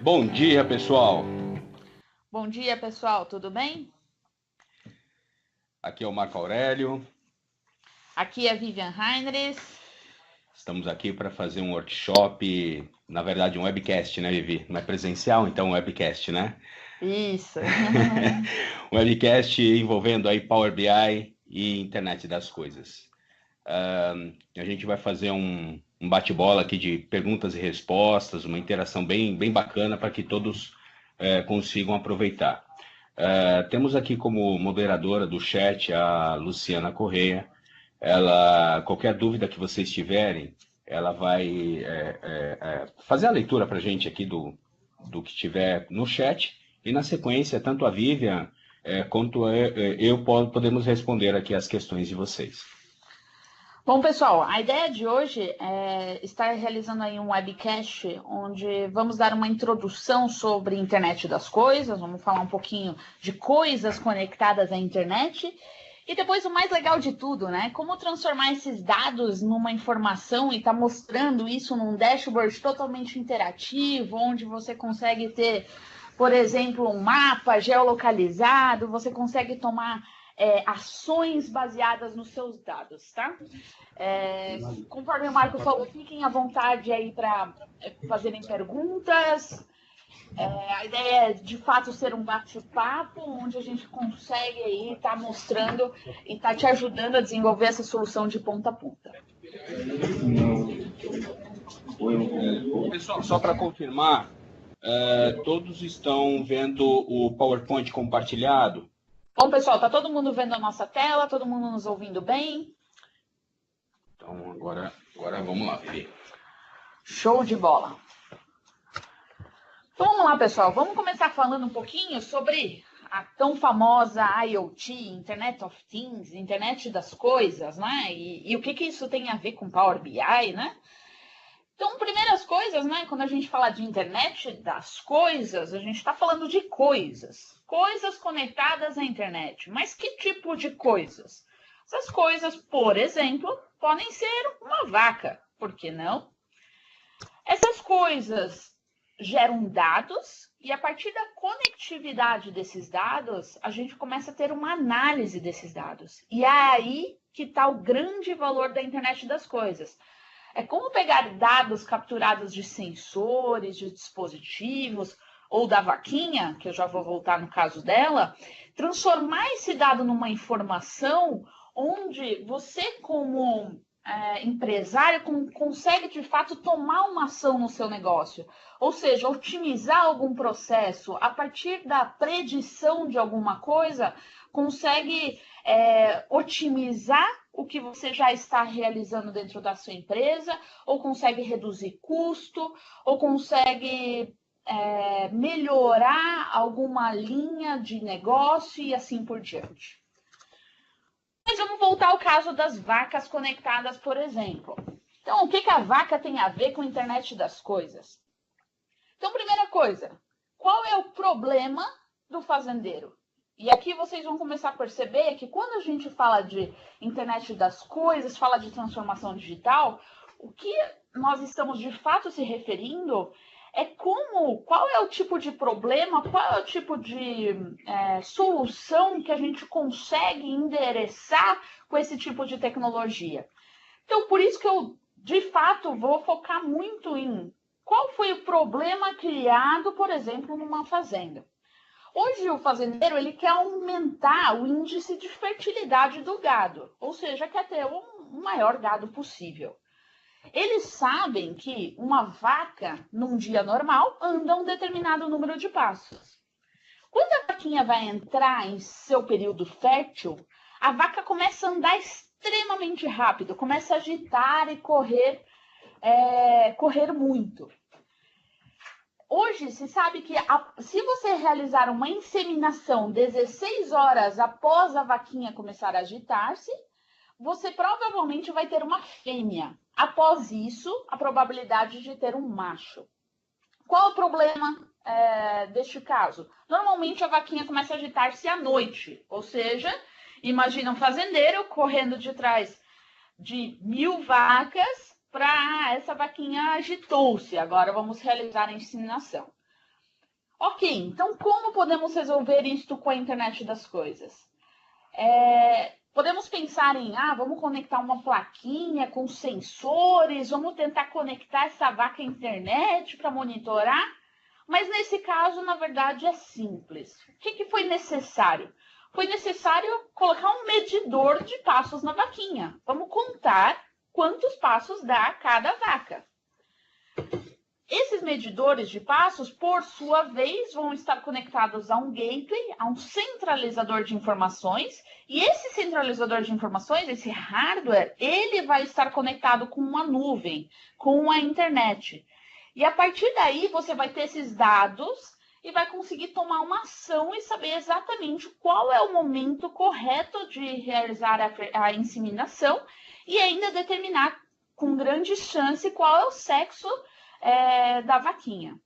Bom dia, pessoal. Bom dia, pessoal. Tudo bem? Aqui é o Marco Aurélio. Aqui é a Vivian Heinrichs. Estamos aqui para fazer um workshop, na verdade um webcast, né, Vivi? Não é presencial, então webcast, né? Isso. Um webcast envolvendo aí Power BI e Internet das Coisas. A gente vai fazer um bate-bola aqui de perguntas e respostas, uma interação bem bacana para que todos consigam aproveitar. Temos aqui como moderadora do chat a Luciana Correia. Qualquer dúvida que vocês tiverem, ela vai fazer a leitura para a gente aqui do que tiver no chat, e na sequência, tanto a Vivian quanto eu podemos responder aqui as questões de vocês. Bom, pessoal, a ideia de hoje é estar realizando aí um webcast onde vamos dar uma introdução sobre a internet das coisas, vamos falar um pouquinho de coisas conectadas à internet. E depois o mais legal de tudo, né? Como transformar esses dados numa informação e tá mostrando isso num dashboard totalmente interativo, onde você consegue ter, por exemplo, um mapa geolocalizado, você consegue tomar ações baseadas nos seus dados, tá? Conforme o Marco falou, fiquem à vontade aí para fazerem perguntas. A ideia é, de fato, ser um bate-papo, onde a gente consegue aí estar mostrando e estar te ajudando a desenvolver essa solução de ponta a ponta. Pessoal, só para confirmar, todos estão vendo o PowerPoint compartilhado? Bom, pessoal, está todo mundo vendo a nossa tela? Todo mundo nos ouvindo bem? Então, agora vamos lá, Vivi. Show de bola! Então, vamos lá, pessoal. Vamos começar falando um pouquinho sobre a tão famosa IoT, Internet of Things, Internet das Coisas, né? E o que isso tem a ver com Power BI, né? Então, primeiras coisas, né? Quando a gente fala de internet das coisas, a gente está falando de coisas. Coisas conectadas à internet. Mas que tipo de coisas? Essas coisas, por exemplo, podem ser uma vaca. Por que não? Essas coisas geram dados e a partir da conectividade desses dados, a gente começa a ter uma análise desses dados. E é aí que está o grande valor da internet das coisas. É como pegar dados capturados de sensores, de dispositivos, ou da vaquinha, que eu já vou voltar no caso dela, transformar esse dado numa informação onde você, como empresário, consegue de fato tomar uma ação no seu negócio. Ou seja, otimizar algum processo a partir da predição de alguma coisa, consegue otimizar o que você já está realizando dentro da sua empresa, ou consegue reduzir custo, ou consegue melhorar alguma linha de negócio e assim por diante. Mas vamos voltar ao caso das vacas conectadas, por exemplo. Então, o que a vaca tem a ver com a internet das coisas? Então, primeira coisa, qual é o problema do fazendeiro? E aqui vocês vão começar a perceber que quando a gente fala de internet das coisas, fala de transformação digital, o que nós estamos de fato se referindo é qual é o tipo de problema, qual é o tipo de solução que a gente consegue endereçar com esse tipo de tecnologia. Então, por isso que eu, de fato, vou focar muito em qual foi o problema criado, por exemplo, numa fazenda. Hoje, o fazendeiro ele quer aumentar o índice de fertilidade do gado, ou seja, quer ter o maior gado possível. Eles sabem que uma vaca, num dia normal, anda um determinado número de passos. Quando a vaquinha vai entrar em seu período fértil, a vaca começa a andar extremamente rápido, começa a agitar e correr muito. Hoje, se sabe que se você realizar uma inseminação 16 horas após a vaquinha começar a agitar-se, você provavelmente vai ter uma fêmea. Após isso, a probabilidade de ter um macho. Qual o problema deste caso? Normalmente a vaquinha começa a agitar-se à noite, ou seja, imagina um fazendeiro correndo de trás de 1000 vacas para essa vaquinha agitou-se. Agora vamos realizar a inseminação. Ok, então como podemos resolver isso com a internet das coisas? Podemos pensar em, vamos conectar uma plaquinha com sensores, vamos tentar conectar essa vaca à internet para monitorar, mas nesse caso, na verdade, é simples. O que foi necessário? Foi necessário colocar um medidor de passos na vaquinha. Vamos contar quantos passos dá cada vaca. Esses medidores de passos, por sua vez, vão estar conectados a um gateway, a um centralizador de informações, e esse centralizador de informações, esse hardware, ele vai estar conectado com uma nuvem, com a internet. E a partir daí, você vai ter esses dados e vai conseguir tomar uma ação e saber exatamente qual é o momento correto de realizar a inseminação e ainda determinar com grande chance qual é o sexo da vaquinha.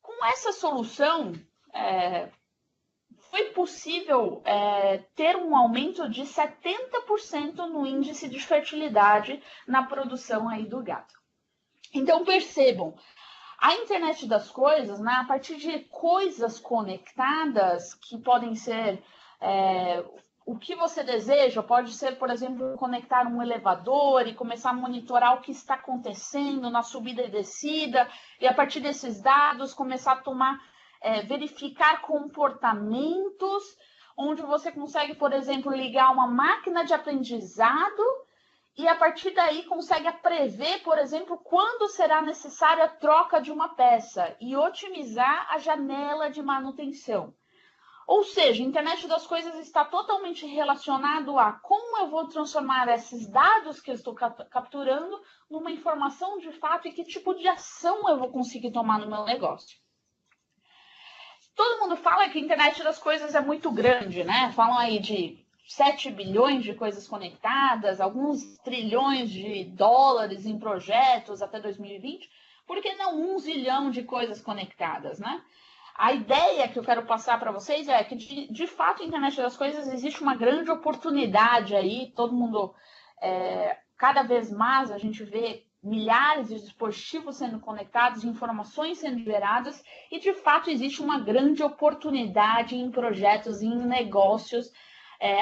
Com essa solução, foi possível ter um aumento de 70% no índice de fertilidade na produção aí do gado. Então, percebam, a internet das coisas, né, a partir de coisas conectadas, que podem ser o que você deseja, pode ser, por exemplo, conectar um elevador e começar a monitorar o que está acontecendo na subida e descida, e a partir desses dados começar a tomar, verificar comportamentos, onde você consegue, por exemplo, ligar uma máquina de aprendizado e a partir daí consegue prever, por exemplo, quando será necessária a troca de uma peça e otimizar a janela de manutenção. Ou seja, a internet das coisas está totalmente relacionado a como eu vou transformar esses dados que eu estou capturando numa informação de fato e que tipo de ação eu vou conseguir tomar no meu negócio. Todo mundo fala que a internet das coisas é muito grande, né? Falam aí de 7 bilhões de coisas conectadas, alguns trilhões de dólares em projetos até 2020, por que não 1 zilhão de coisas conectadas, né? A ideia que eu quero passar para vocês é que, de fato, a internet das coisas existe uma grande oportunidade aí, todo mundo, cada vez mais a gente vê milhares de dispositivos sendo conectados, informações sendo geradas, e de fato existe uma grande oportunidade em projetos, em negócios,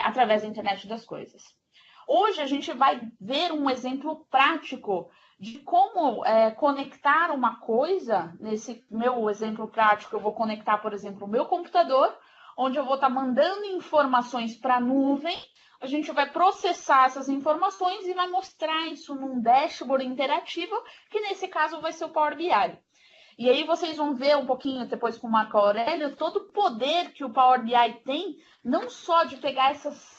através da internet das coisas. Hoje a gente vai ver um exemplo prático de como conectar uma coisa. Nesse meu exemplo prático, eu vou conectar, por exemplo, o meu computador, onde eu vou estar mandando informações para a nuvem, a gente vai processar essas informações e vai mostrar isso num dashboard interativo, que nesse caso vai ser o Power BI. E aí vocês vão ver um pouquinho depois com o Marco Aurélio todo o poder que o Power BI tem, não só de pegar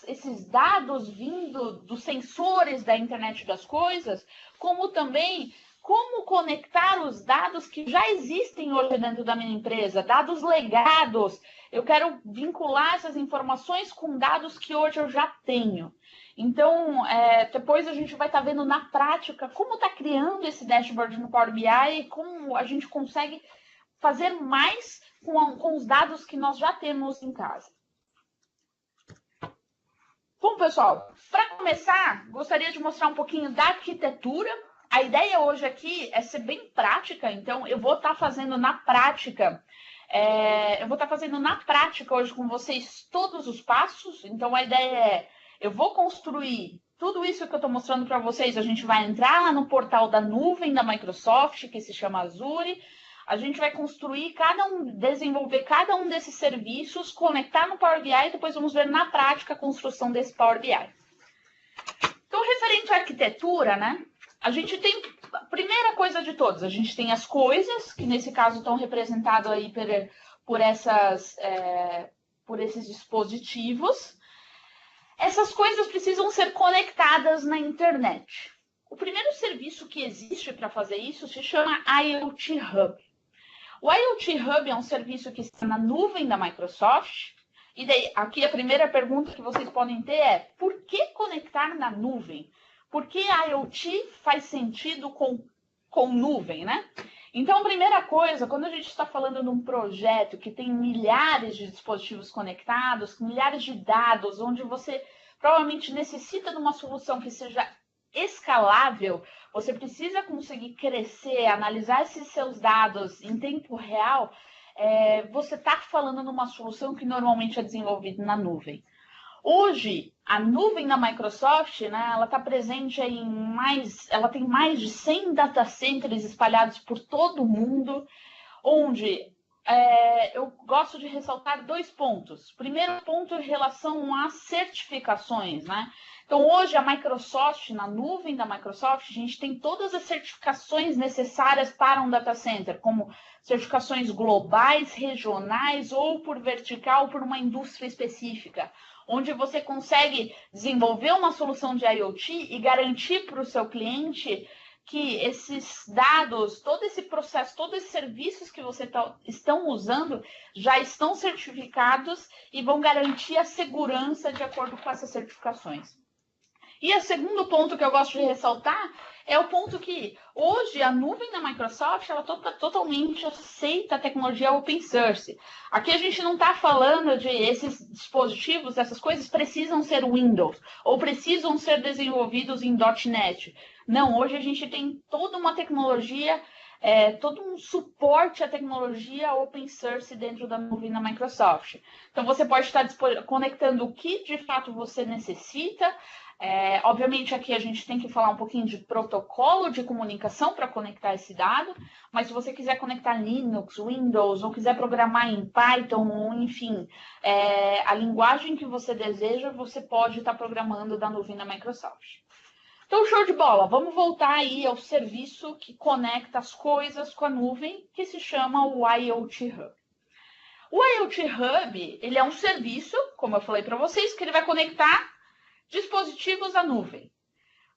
esses dados vindo dos sensores da internet das coisas, como também como conectar os dados que já existem hoje dentro da minha empresa, dados legados. Eu quero vincular essas informações com dados que hoje eu já tenho. Então, depois a gente vai estar vendo na prática como está criando esse dashboard no Power BI e como a gente consegue fazer mais com os dados que nós já temos em casa. Bom, pessoal, para começar, gostaria de mostrar um pouquinho da arquitetura. A ideia hoje aqui é ser bem prática, então eu vou estar fazendo na prática. Hoje com vocês todos os passos. Então a ideia é, eu vou construir tudo isso que eu estou mostrando para vocês. A gente vai entrar lá no portal da nuvem da Microsoft, que se chama Azure. A gente vai construir desenvolver cada um desses serviços, conectar no Power BI e depois vamos ver na prática a construção desse Power BI. Então, referente à arquitetura, né? A gente tem, a primeira coisa de todas, a gente tem as coisas, que nesse caso estão representadas aí por esses dispositivos. Essas coisas precisam ser conectadas na internet. O primeiro serviço que existe para fazer isso se chama IoT Hub. O IoT Hub é um serviço que está na nuvem da Microsoft. E daí, aqui a primeira pergunta que vocês podem ter é, por que conectar na nuvem? Por que IoT faz sentido com nuvem, né? Então, a primeira coisa, quando a gente está falando de um projeto que tem milhares de dispositivos conectados, milhares de dados, onde você provavelmente necessita de uma solução que seja escalável, você precisa conseguir crescer, analisar esses seus dados em tempo real, você está falando numa solução que normalmente é desenvolvida na nuvem. Hoje, a nuvem da Microsoft, né, ela está presente ela tem mais de 100 data centers espalhados por todo o mundo, onde eu gosto de ressaltar 2 pontos. Primeiro ponto em relação às certificações, né? Então, hoje, a Microsoft, na nuvem da Microsoft, a gente tem todas as certificações necessárias para um data center, como certificações globais, regionais, ou por vertical, ou por uma indústria específica, onde você consegue desenvolver uma solução de IoT e garantir para o seu cliente que esses dados, todo esse processo, todos esses serviços que você estão usando já estão certificados e vão garantir a segurança de acordo com essas certificações. E o segundo ponto que eu gosto de ressaltar é o ponto que hoje a nuvem da Microsoft ela totalmente aceita a tecnologia open source. Aqui a gente não está falando de esses dispositivos, essas coisas precisam ser Windows ou precisam ser desenvolvidos em .NET. Não, hoje a gente tem toda uma tecnologia, todo um suporte à tecnologia open source dentro da nuvem da Microsoft. Então você pode estar conectando o que de fato você necessita. Obviamente aqui a gente tem que falar um pouquinho de protocolo de comunicação para conectar esse dado, mas se você quiser conectar Linux, Windows, ou quiser programar em Python, ou enfim, a linguagem que você deseja, você pode estar programando da nuvem da Microsoft. Então, show de bola, vamos voltar aí ao serviço que conecta as coisas com a nuvem, que se chama o IoT Hub. O IoT Hub, ele é um serviço, como eu falei para vocês, que ele vai conectar dispositivos à nuvem.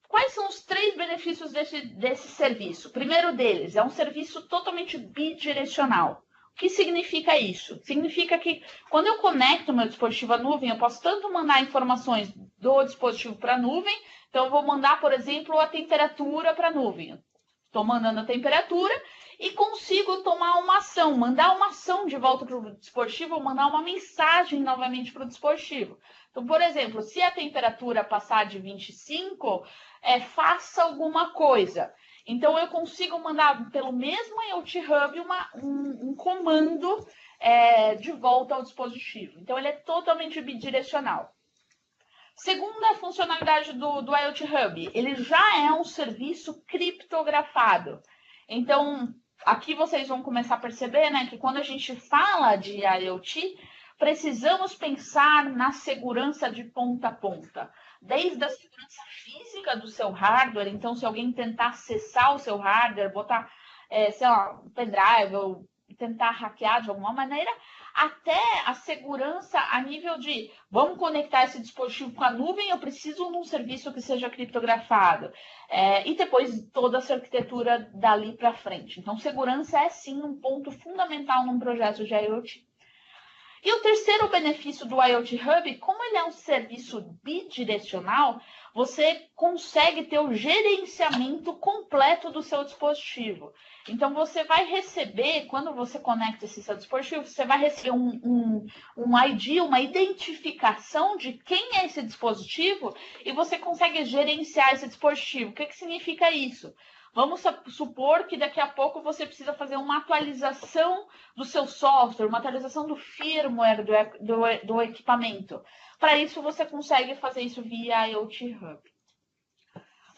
Quais são os 3 benefícios desse serviço? O primeiro deles é um serviço totalmente bidirecional. O que significa isso? Significa que quando eu conecto meu dispositivo à nuvem, eu posso tanto mandar informações do dispositivo para a nuvem, então eu vou mandar, por exemplo, a temperatura para a nuvem. Estou mandando a temperatura e consigo tomar uma ação, mandar uma ação de volta para o dispositivo ou mandar uma mensagem novamente para o dispositivo. Então, por exemplo, se a temperatura passar de 25, faça alguma coisa. Então, eu consigo mandar pelo mesmo IoT Hub um comando de volta ao dispositivo. Então, ele é totalmente bidirecional. Segunda funcionalidade do IoT Hub, ele já é um serviço criptografado. Então, aqui vocês vão começar a perceber, né, que quando a gente fala de IoT, precisamos pensar na segurança de ponta a ponta. Desde a segurança física do seu hardware, então se alguém tentar acessar o seu hardware, botar, sei lá, um pendrive ou tentar hackear de alguma maneira, até a segurança a nível de vamos conectar esse dispositivo com a nuvem, eu preciso de um serviço que seja criptografado. E depois toda essa arquitetura dali para frente. Então, segurança é sim um ponto fundamental num projeto de IoT. E o terceiro benefício do IoT Hub, como ele é um serviço bidirecional, você consegue ter o gerenciamento completo do seu dispositivo. Então, você vai receber, quando você conecta esse seu dispositivo, você vai receber um ID, uma identificação de quem é esse dispositivo e você consegue gerenciar esse dispositivo. O que significa isso? Vamos supor que daqui a pouco você precisa fazer uma atualização do seu software, uma atualização do firmware do equipamento. Para isso, você consegue fazer isso via IoT Hub.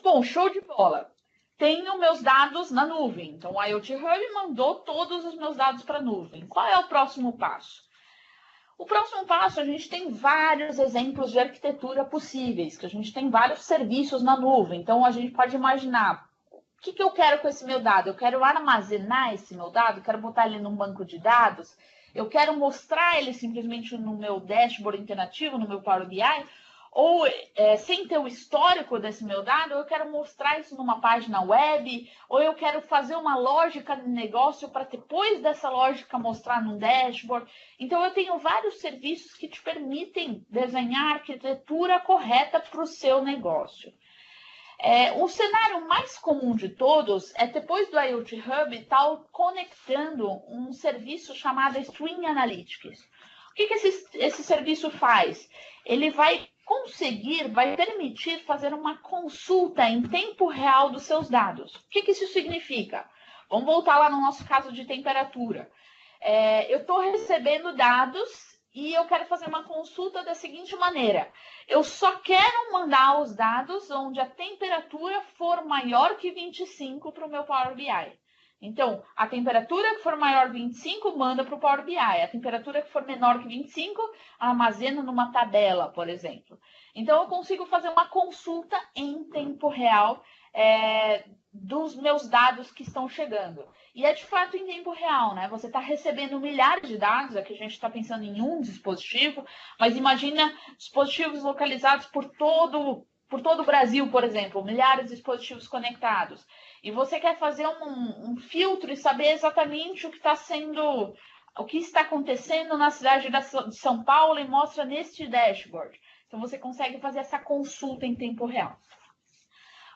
Bom, show de bola. Tenho meus dados na nuvem. Então, o IoT Hub mandou todos os meus dados para a nuvem. Qual é o próximo passo? O próximo passo, a gente tem vários exemplos de arquitetura possíveis, que a gente tem vários serviços na nuvem. Então, a gente pode imaginar, o que eu quero com esse meu dado? Eu quero armazenar esse meu dado, quero botar ele num banco de dados, eu quero mostrar ele simplesmente no meu dashboard interativo, no meu Power BI, ou sem ter o histórico desse meu dado, eu quero mostrar isso numa página web, ou eu quero fazer uma lógica de negócio para depois dessa lógica mostrar num dashboard. Então, eu tenho vários serviços que te permitem desenhar a arquitetura correta para o seu negócio. O cenário mais comum de todos é, depois do IoT Hub, estar conectando um serviço chamado Stream Analytics. O que esse serviço faz? Ele vai permitir fazer uma consulta em tempo real dos seus dados. O que isso significa? Vamos voltar lá no nosso caso de temperatura. eu estou recebendo dados e eu quero fazer uma consulta da seguinte maneira. Eu só quero mandar os dados onde a temperatura for maior que 25 para o meu Power BI. Então, a temperatura que for maior que 25, manda para o Power BI. A temperatura que for menor que 25, armazena numa tabela, por exemplo. Então, eu consigo fazer uma consulta em tempo real dos meus dados que estão chegando. E é de fato em tempo real, né? Você está recebendo milhares de dados, aqui a gente está pensando em um dispositivo, mas imagina dispositivos localizados por todo o Brasil, por exemplo, milhares de dispositivos conectados. E você quer fazer um filtro e saber exatamente o que está acontecendo na cidade de São Paulo e mostra neste dashboard. Então, você consegue fazer essa consulta em tempo real.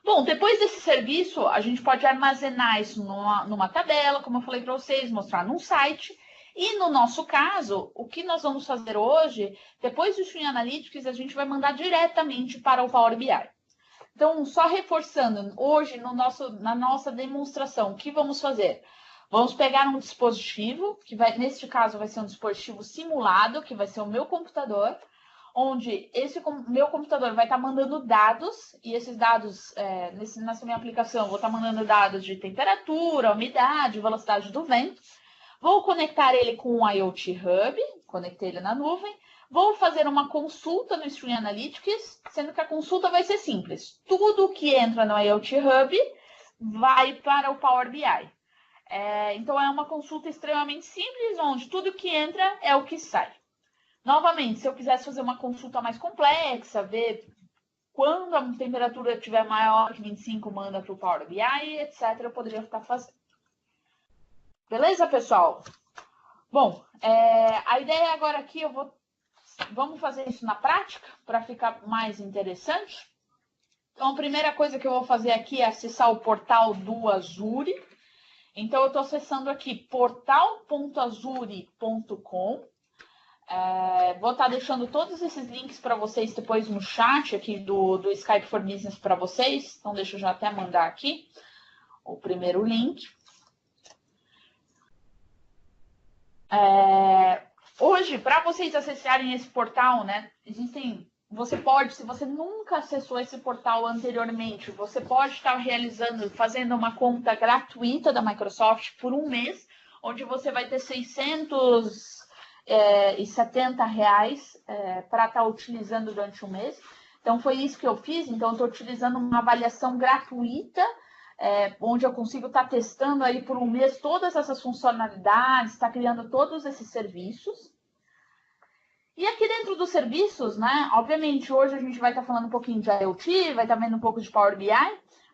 Bom, depois desse serviço, a gente pode armazenar isso numa tabela, como eu falei para vocês, mostrar num site. E no nosso caso, o que nós vamos fazer hoje, depois do Stream Analytics, a gente vai mandar diretamente para o Power BI. Então, só reforçando, hoje na nossa demonstração, o que vamos fazer? Vamos pegar um dispositivo, neste caso vai ser um dispositivo simulado, que vai ser o meu computador, onde esse meu computador vai estar mandando dados, e esses dados, nessa minha aplicação, eu vou estar mandando dados de temperatura, umidade, velocidade do vento. Vou conectar ele com o IoT Hub, conectei ele na nuvem. Vou fazer uma consulta no Stream Analytics, sendo que a consulta vai ser simples. Tudo que entra no IoT Hub vai para o Power BI. Então, é uma consulta extremamente simples, onde tudo que entra é o que sai. Novamente, se eu quisesse fazer uma consulta mais complexa, ver quando a temperatura estiver maior que 25, manda para o Power BI, etc., eu poderia estar fazendo. Beleza, pessoal? Bom, a ideia agora aqui, vamos fazer isso na prática, para ficar mais interessante. Então, a primeira coisa que eu vou fazer aqui é acessar o portal do Azure. Então, eu estou acessando aqui portal.azure.com. Vou estar deixando todos esses links para vocês depois no chat aqui do Skype for Business para vocês. Então, deixa eu já até mandar aqui o primeiro link. Hoje, para vocês acessarem esse portal, né, você pode, se você nunca acessou esse portal anteriormente, você pode estar fazendo uma conta gratuita da Microsoft por um mês, onde você vai ter R$670 para estar utilizando durante um mês. Então, foi isso que eu fiz. Então, eu estou utilizando uma avaliação gratuita, onde eu consigo estar testando aí por um mês todas essas funcionalidades, estar criando todos esses serviços. E aqui dentro dos serviços, né, obviamente hoje a gente vai estar falando um pouquinho de IoT, vai estar vendo um pouco de Power BI,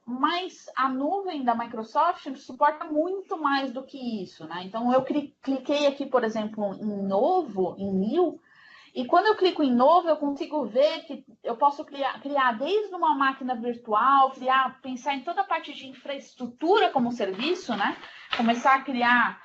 mas a nuvem da Microsoft suporta muito mais do que isso, né? Então eu cliquei aqui, por exemplo, em novo, em new, e quando eu clico em novo, eu consigo ver que eu posso criar desde uma máquina virtual, pensar em toda a parte de infraestrutura como serviço, né? Começar a criar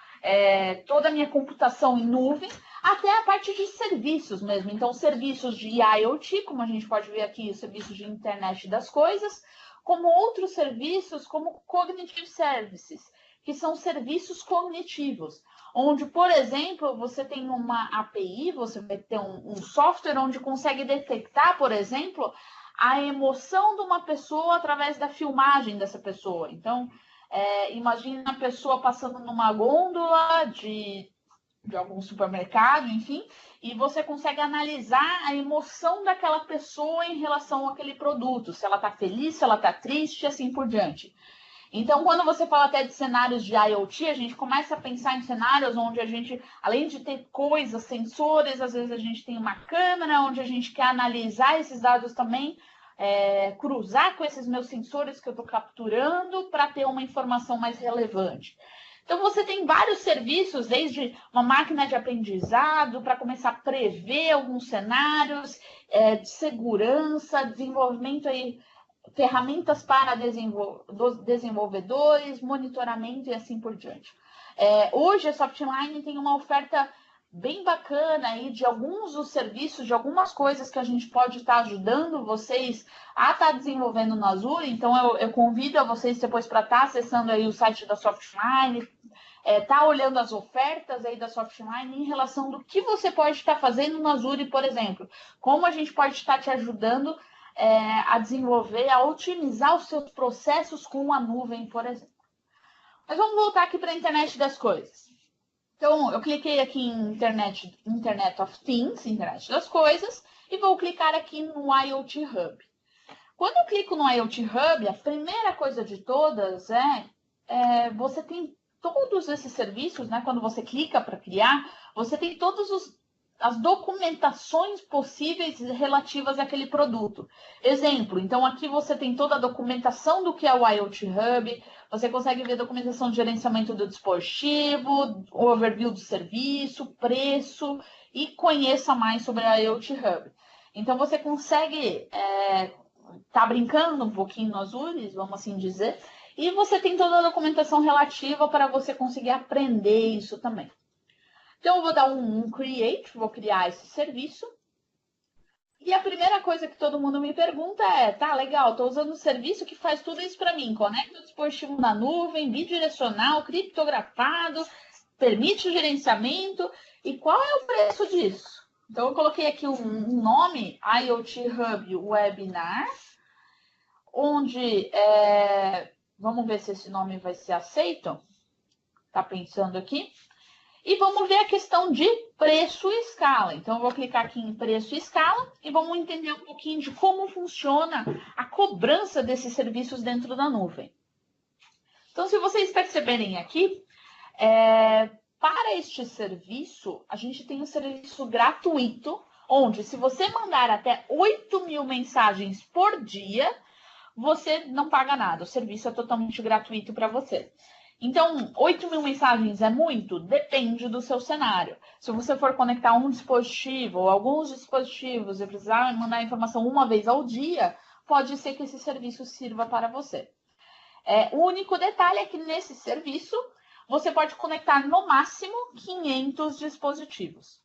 toda a minha computação em nuvem, até a parte de serviços mesmo. Então, serviços de IoT, como a gente pode ver aqui, serviços de internet das coisas, como outros serviços, como Cognitive Services, que são serviços cognitivos, onde, por exemplo, você tem uma API, você vai ter um software onde consegue detectar, por exemplo, a emoção de uma pessoa através da filmagem dessa pessoa. Então, imagina a pessoa passando numa gôndola de algum supermercado, enfim, e você consegue analisar a emoção daquela pessoa em relação àquele produto, se ela está feliz, se ela está triste, e assim por diante. Então, quando você fala até de cenários de IoT, a gente começa a pensar em cenários onde a gente, além de ter coisas, sensores, às vezes a gente tem uma câmera, onde a gente quer analisar esses dados também, cruzar com esses meus sensores que eu estou capturando para ter uma informação mais relevante. Então, você tem vários serviços, desde uma máquina de aprendizado, para começar a prever alguns cenários de segurança, desenvolvimento aí, ferramentas para desenvolvedores, monitoramento e assim por diante. Hoje, a Softline tem uma oferta bem bacana aí de alguns dos serviços, de algumas coisas que a gente pode estar ajudando vocês a estar desenvolvendo no Azure. Então, eu convido a vocês depois para estar acessando aí o site da Softline, tá olhando as ofertas aí da Softline em relação do que você pode estar fazendo no Azure, por exemplo. Como a gente pode estar te ajudando a desenvolver, a otimizar os seus processos com a nuvem, por exemplo. Mas vamos voltar aqui para a internet das coisas. Então, eu cliquei aqui em Internet of Things, internet das coisas, e vou clicar aqui no IoT Hub. Quando eu clico no IoT Hub, a primeira coisa de todas você tem todos esses serviços, né? Quando você clica para criar, você tem todas as documentações possíveis relativas àquele produto. Exemplo, então aqui você tem toda a documentação do que é o IoT Hub, você consegue ver documentação de gerenciamento do dispositivo, o overview do serviço, preço e conheça mais sobre a IoT Hub. Então você consegue tá brincando um pouquinho no Azure, vamos assim dizer, e você tem toda a documentação relativa para você conseguir aprender isso também. Então, eu vou dar um create, vou criar esse serviço. E a primeira coisa que todo mundo me pergunta tá, legal, estou usando um serviço que faz tudo isso para mim. Conecta o dispositivo na nuvem, bidirecional, criptografado, permite o gerenciamento. E qual é o preço disso? Então, eu coloquei aqui um nome, IoT Hub Webinar, onde, vamos ver se esse nome vai ser aceito. Tá pensando aqui. E vamos ver a questão de preço e escala. Então, eu vou clicar aqui em preço e escala e vamos entender um pouquinho de como funciona a cobrança desses serviços dentro da nuvem. Então, se vocês perceberem aqui, para este serviço, a gente tem um serviço gratuito, onde se você mandar até 8.000 mensagens por dia, você não paga nada. O serviço é totalmente gratuito para você. Então, 8.000 mensagens é muito? Depende do seu cenário. Se você for conectar um dispositivo ou alguns dispositivos e precisar mandar informação uma vez ao dia, pode ser que esse serviço sirva para você. O único detalhe é que nesse serviço, você pode conectar no máximo 500 dispositivos.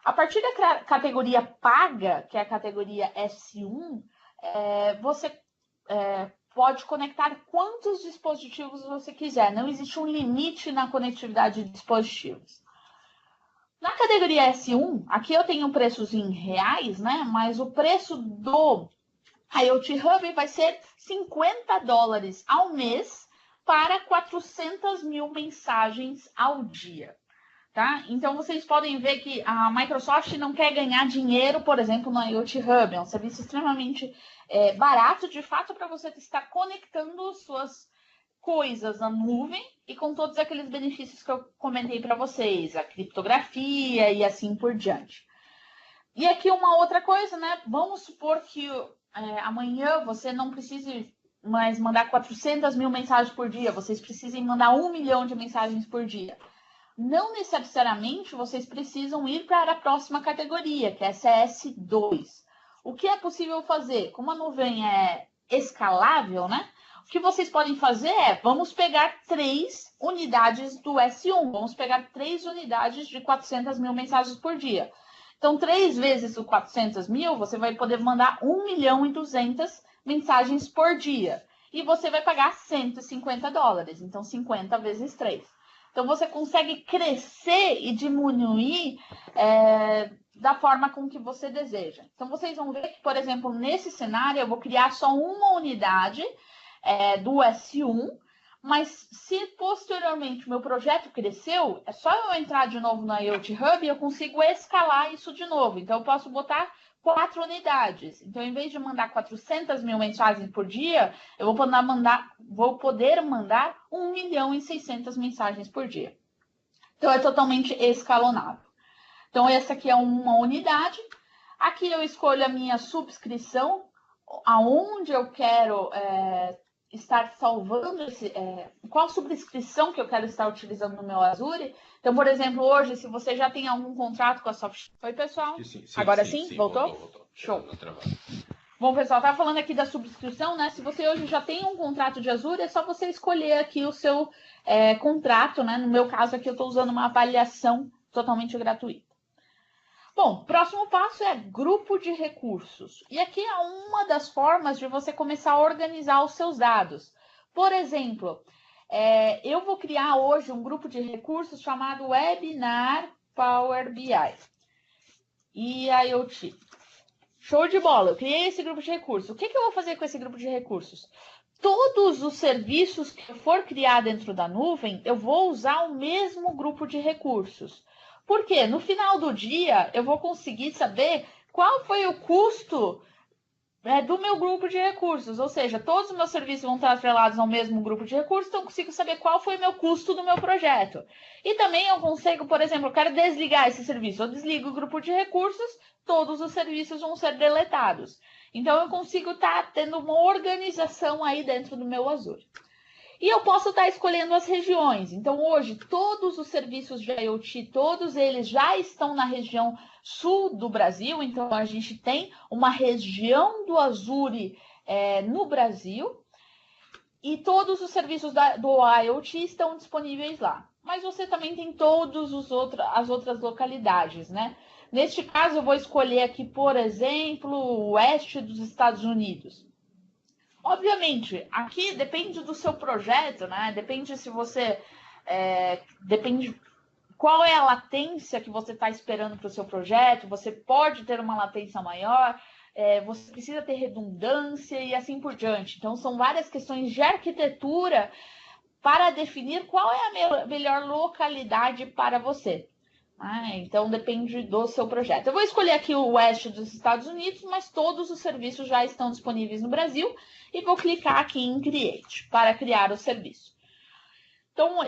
A partir da categoria paga, que é a categoria S1, você pode conectar quantos dispositivos você quiser. Não existe um limite na conectividade de dispositivos. Na categoria S1, aqui eu tenho preços em reais, né? Mas o preço do IoT Hub vai ser $50 ao mês para 400.000 mensagens ao dia. Tá? Então, vocês podem ver que a Microsoft não quer ganhar dinheiro, por exemplo, no IoT Hub. É um serviço extremamente barato, de fato, para você estar conectando suas coisas na nuvem e com todos aqueles benefícios que eu comentei para vocês, a criptografia e assim por diante. E aqui uma outra coisa, né? Vamos supor que amanhã você não precise mais mandar 400.000 mensagens por dia, vocês precisem mandar 1 milhão de mensagens por dia. Não necessariamente vocês precisam ir para a próxima categoria, que é CS2. O que é possível fazer? Como a nuvem é escalável, né? O que vocês podem fazer vamos pegar 3 unidades do S1. Vamos pegar 3 unidades de 400.000 mensagens por dia. Então, 3 vezes o 400.000, você vai poder mandar 1.200.000 mensagens por dia. E você vai pagar $150. Então, 50 vezes 3. Então, você consegue crescer e diminuir da forma com que você deseja. Então, vocês vão ver que, por exemplo, nesse cenário, eu vou criar só uma unidade do S1, mas se posteriormente o meu projeto cresceu, é só eu entrar de novo no IoT Hub e eu consigo escalar isso de novo. Então, eu posso botar 4 unidades. Então, em vez de mandar 400.000 mensagens por dia, eu vou poder mandar 1.600.000 mensagens por dia. Então, é totalmente escalonável. Então, essa aqui é uma unidade. Aqui eu escolho a minha subscrição, aonde eu quero estar salvando, qual subscrição que eu quero estar utilizando no meu Azure. Então, por exemplo, hoje, se você já tem algum contrato com a Soft... Oi, pessoal? Sim, Agora sim? Voltou? Voltou. Show. Bom, pessoal, estava falando aqui da subscrição, né? Se você hoje já tem um contrato de Azure, é só você escolher aqui o seu contrato, né? No meu caso aqui, eu estou usando uma avaliação totalmente gratuita. Bom, próximo passo é grupo de recursos. E aqui é uma das formas de você começar a organizar os seus dados. Por exemplo, Eu vou criar hoje um grupo de recursos chamado Webinar Power BI e IoT. Show de bola, eu criei esse grupo de recursos. O que eu vou fazer com esse grupo de recursos? Todos os serviços que eu for criar dentro da nuvem, eu vou usar o mesmo grupo de recursos. Por quê? No final do dia, eu vou conseguir saber qual foi o custo do meu grupo de recursos. Ou seja, todos os meus serviços vão estar atrelados ao mesmo grupo de recursos, então eu consigo saber qual foi o meu custo do meu projeto. E também eu consigo, por exemplo, eu quero desligar esse serviço. Eu desligo o grupo de recursos, todos os serviços vão ser deletados. Então, eu consigo estar tendo uma organização aí dentro do meu Azure. E eu posso estar escolhendo as regiões. Então, hoje, todos os serviços de IoT, todos eles já estão na região sul do Brasil. Então, a gente tem uma região do Azure no Brasil. E todos os serviços do IoT estão disponíveis lá. Mas você também tem todas as outras localidades, né? Neste caso, eu vou escolher aqui, por exemplo, o oeste dos Estados Unidos. Obviamente, aqui depende do seu projeto, né? Depende se você... depende qual é a latência que você está esperando para o seu projeto. Você pode ter uma latência maior, você precisa ter redundância e assim por diante. Então, são várias questões de arquitetura para definir qual é a melhor localidade para você. Então, depende do seu projeto. Eu vou escolher aqui o oeste dos Estados Unidos, mas todos os serviços já estão disponíveis no Brasil. E vou clicar aqui em Create para criar o serviço. Então,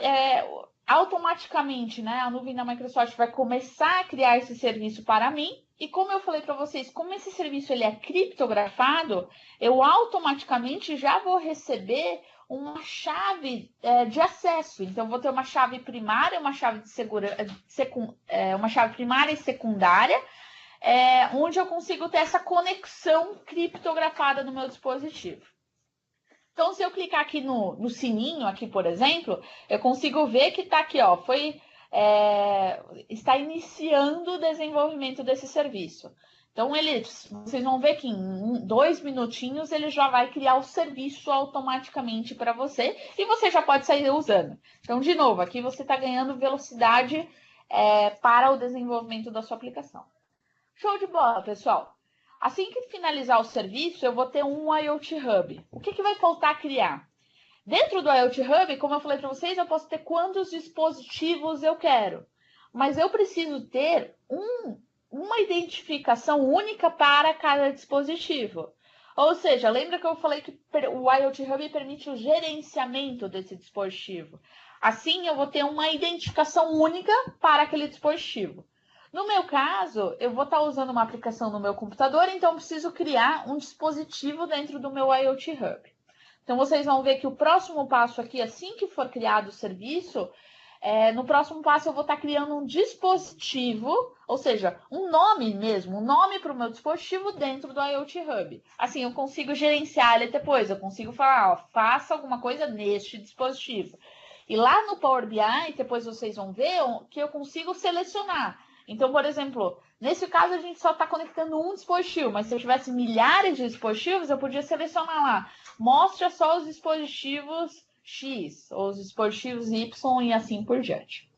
automaticamente, né, a nuvem da Microsoft vai começar a criar esse serviço para mim. E como eu falei para vocês, como esse serviço ele é criptografado, eu automaticamente já vou receber uma chave de acesso. Então, vou ter uma chave primária, uma chave de uma chave primária e secundária, onde eu consigo ter essa conexão criptografada no meu dispositivo. Então, se eu clicar aqui no sininho, aqui, por exemplo, eu consigo ver que está aqui, ó, está iniciando o desenvolvimento desse serviço. Então, vocês vão ver que em 2 minutinhos ele já vai criar o serviço automaticamente para você e você já pode sair usando. Então, de novo, aqui você está ganhando velocidade para o desenvolvimento da sua aplicação. Show de bola, pessoal! Assim que finalizar o serviço, eu vou ter um IoT Hub. O que vai faltar criar? Dentro do IoT Hub, como eu falei para vocês, eu posso ter quantos dispositivos eu quero. Mas eu preciso ter uma identificação única para cada dispositivo. Ou seja, lembra que eu falei que o IoT Hub permite o gerenciamento desse dispositivo. Assim, eu vou ter uma identificação única para aquele dispositivo. No meu caso, eu vou estar usando uma aplicação no meu computador, então eu preciso criar um dispositivo dentro do meu IoT Hub. Então, vocês vão ver que o próximo passo aqui, assim que for criado o serviço, no próximo passo eu vou estar criando um dispositivo, ou seja, um nome mesmo, um nome para o meu dispositivo dentro do IoT Hub. Assim, eu consigo gerenciar ele depois, eu consigo falar, ó, faça alguma coisa neste dispositivo. E lá no Power BI, depois vocês vão ver que eu consigo selecionar. Então, por exemplo, nesse caso a gente só está conectando um dispositivo, mas se eu tivesse milhares de dispositivos, eu podia selecionar lá, mostra só os dispositivos X, ou os dispositivos Y e assim por diante.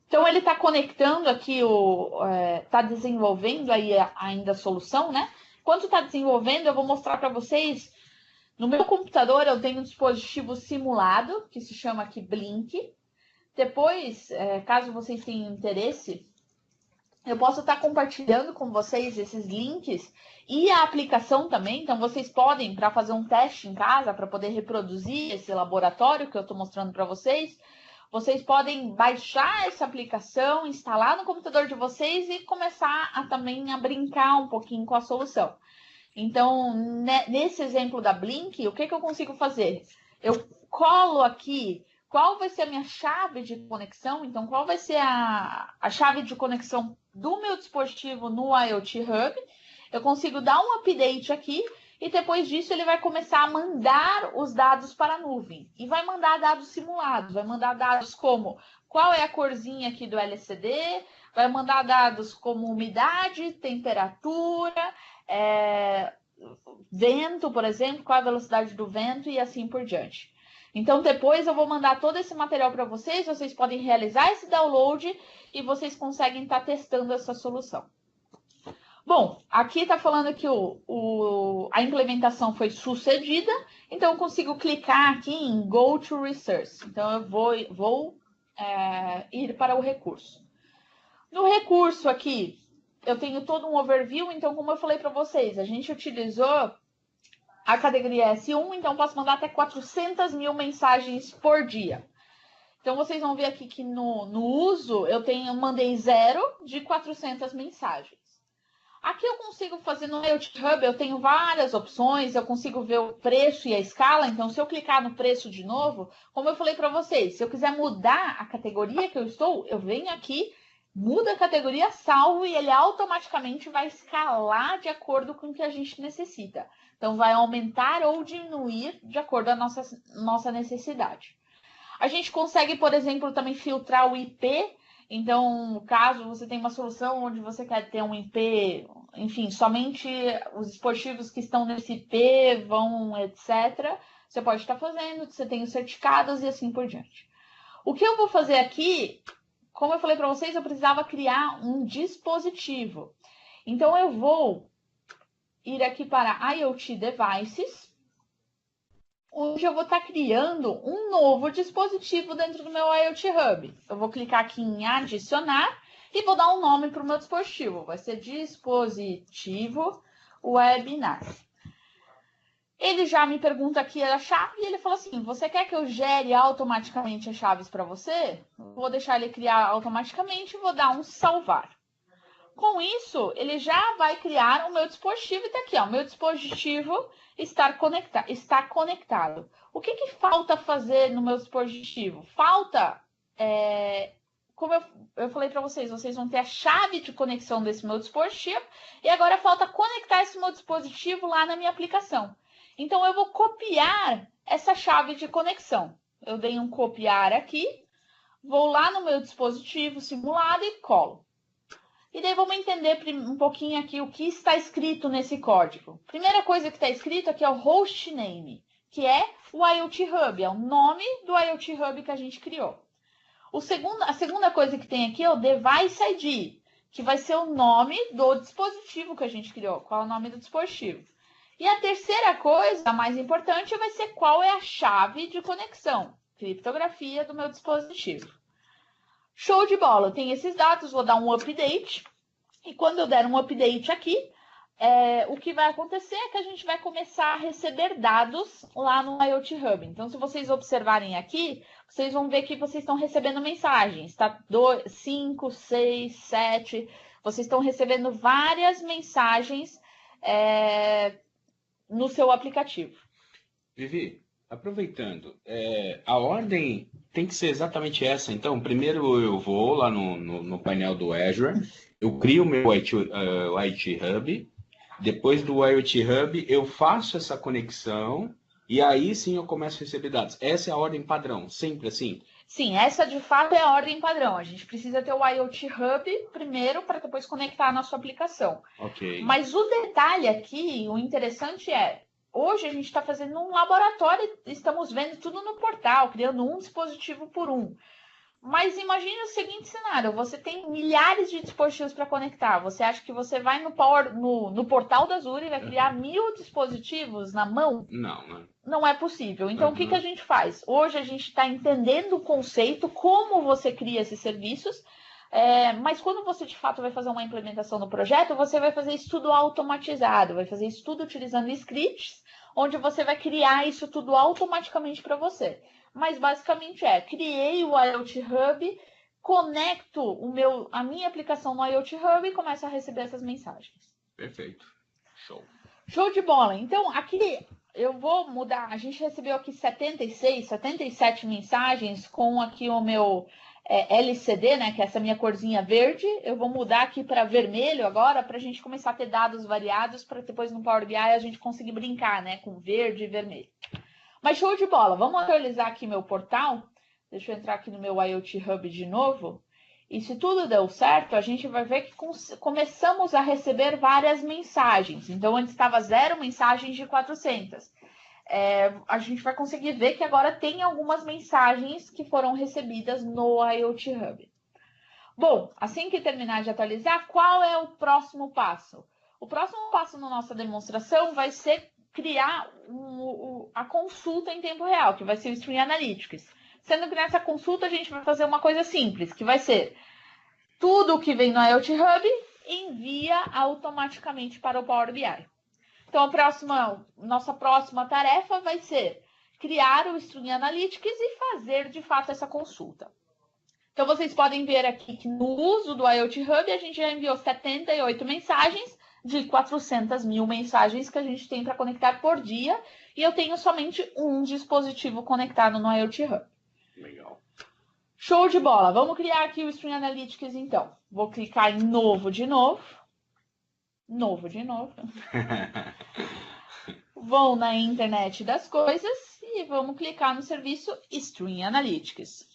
Então, ele está conectando aqui, está desenvolvendo aí ainda a solução, né? Enquanto está desenvolvendo, eu vou mostrar para vocês, no meu computador eu tenho um dispositivo simulado, que se chama aqui Blink. Depois, caso vocês tenham interesse, eu posso estar compartilhando com vocês esses links e a aplicação também. Então, vocês podem, para fazer um teste em casa, para poder reproduzir esse laboratório que eu estou mostrando para vocês, vocês podem baixar essa aplicação, instalar no computador de vocês e começar também a brincar um pouquinho com a solução. Então, nesse exemplo da Blink, o que eu consigo fazer? Eu colo aqui qual vai ser a minha chave de conexão, então qual vai ser a chave de conexão do meu dispositivo no IoT Hub. Eu consigo dar um update aqui e depois disso ele vai começar a mandar os dados para a nuvem. E vai mandar dados simulados, vai mandar dados como qual é a corzinha aqui do LCD, vai mandar dados como umidade, temperatura, vento, por exemplo, qual a velocidade do vento e assim por diante. Então, depois eu vou mandar todo esse material para vocês, vocês podem realizar esse download e vocês conseguem estar testando essa solução. Bom, aqui está falando que a implementação foi sucedida, então eu consigo clicar aqui em Go to Resource. Então, eu vou ir para o recurso. No recurso aqui, eu tenho todo um overview, então, como eu falei para vocês, a gente utilizou a categoria S1, então posso mandar até 400 mil mensagens por dia. Então, vocês vão ver aqui que no uso, eu mandei 0 de 400 mensagens. Aqui eu consigo fazer no IoT Hub, eu tenho várias opções, eu consigo ver o preço e a escala, então se eu clicar no preço de novo, como eu falei para vocês, se eu quiser mudar a categoria que eu estou, eu venho aqui, mudo a categoria, salvo e ele automaticamente vai escalar de acordo com o que a gente necessita. Então vai aumentar ou diminuir de acordo com a nossa necessidade. A gente consegue, por exemplo, também filtrar o IP. Então, caso você tenha uma solução onde você quer ter um IP, enfim, somente os dispositivos que estão nesse IP vão, etc., você pode estar fazendo, você tem os certificados e assim por diante. O que eu vou fazer aqui, como eu falei para vocês, eu precisava criar um dispositivo. Então, eu vou ir aqui para IoT Devices, onde eu vou estar criando um novo dispositivo dentro do meu IoT Hub. Eu vou clicar aqui em adicionar e vou dar um nome para o meu dispositivo. Vai ser dispositivo webinar. Ele já me pergunta aqui a chave e ele fala assim, você quer que eu gere automaticamente as chaves para você? Vou deixar ele criar automaticamente e vou dar um salvar. Com isso, ele já vai criar o meu dispositivo e está aqui, ó, o meu dispositivo está conectado. O que falta fazer no meu dispositivo? Falta, como eu falei para vocês vão ter a chave de conexão desse meu dispositivo e agora falta conectar esse meu dispositivo lá na minha aplicação. Então, eu vou copiar essa chave de conexão. Eu dei um copiar aqui, vou lá no meu dispositivo simulado e colo. E daí vamos entender um pouquinho aqui o que está escrito nesse código. Primeira coisa que está escrito aqui é o hostname, que é o IoT Hub, é o nome do IoT Hub que a gente criou. A segunda coisa que tem aqui é o Device ID, que vai ser o nome do dispositivo que a gente criou, qual é o nome do dispositivo. E a terceira coisa, a mais importante, vai ser qual é a chave de conexão, criptografia do meu dispositivo. Show de bola, tem esses dados, vou dar um update. E quando eu der um update aqui, o que vai acontecer é que a gente vai começar a receber dados lá no IoT Hub. Então, se vocês observarem aqui, vocês vão ver que vocês estão recebendo mensagens, tá? 5, 6, 7, vocês estão recebendo várias mensagens no seu aplicativo. Vivi, aproveitando, a ordem tem que ser exatamente essa. Então, primeiro eu vou lá no painel do Azure, eu crio o meu IoT Hub, depois do IoT Hub eu faço essa conexão e aí sim eu começo a receber dados. Essa é a ordem padrão, sempre assim? Sim, essa de fato é a ordem padrão. A gente precisa ter o IoT Hub primeiro para depois conectar a nossa aplicação. Ok. Mas o detalhe aqui, o interessante hoje a gente está fazendo um laboratório, estamos vendo tudo no portal, criando um dispositivo por um. Mas imagine o seguinte cenário, você tem milhares de dispositivos para conectar. Você acha que você vai no portal da Azure e vai criar 1000 dispositivos na mão? Não. Não é possível. Então, o que a gente faz? Hoje a gente está entendendo o conceito, como você cria esses serviços, mas quando você de fato vai fazer uma implementação no projeto, você vai fazer isso tudo automatizado, vai fazer isso tudo utilizando scripts, onde você vai criar isso tudo automaticamente para você. Mas basicamente criei o IoT Hub, conecto a minha aplicação no IoT Hub e começo a receber essas mensagens. Perfeito. Show. Show de bola. Então, aqui eu vou mudar. A gente recebeu aqui 77 mensagens com aqui o meu LCD, né? Que é essa minha corzinha verde. Eu vou mudar aqui para vermelho agora, para a gente começar a ter dados variados, para depois no Power BI a gente conseguir brincar, né? Com verde e vermelho. Mas show de bola. Vamos atualizar aqui meu portal. Deixa eu entrar aqui no meu IoT Hub de novo. E se tudo deu certo, a gente vai ver que começamos a receber várias mensagens. Então, antes estava 0 mensagens de 400. a gente vai conseguir ver que agora tem algumas mensagens que foram recebidas no IoT Hub. Bom, assim que terminar de atualizar, qual é o próximo passo? O próximo passo na nossa demonstração vai ser criar a consulta em tempo real, que vai ser o Stream Analytics. Sendo que nessa consulta a gente vai fazer uma coisa simples, que vai ser tudo o que vem no IoT Hub envia automaticamente para o Power BI. Então, nossa próxima tarefa vai ser criar o Stream Analytics e fazer, de fato, essa consulta. Então, vocês podem ver aqui que no uso do IoT Hub, a gente já enviou 78 mensagens de 400 mil mensagens que a gente tem para conectar por dia. E eu tenho somente um dispositivo conectado no IoT Hub. Legal. Show de bola. Vamos criar aqui o Stream Analytics, então. Vou clicar em novo de novo. Novo de novo. Vou na internet das coisas e vamos clicar no serviço Stream Analytics.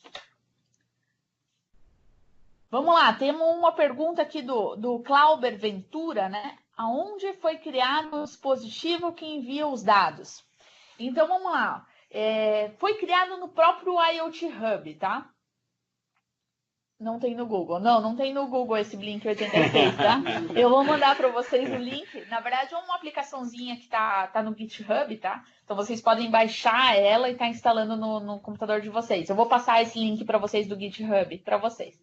Vamos lá, temos uma pergunta aqui do Clauber Ventura, né? Aonde foi criado o dispositivo que envia os dados? Então, vamos lá. Foi criado no próprio IoT Hub, tá? Não tem no Google. Não tem no Google esse Blink 86, tá? Eu vou mandar para vocês o link. Na verdade, é uma aplicaçãozinha que tá no GitHub, tá? Então, vocês podem baixar ela e tá instalando no computador de vocês. Eu vou passar esse link para vocês do GitHub, para vocês.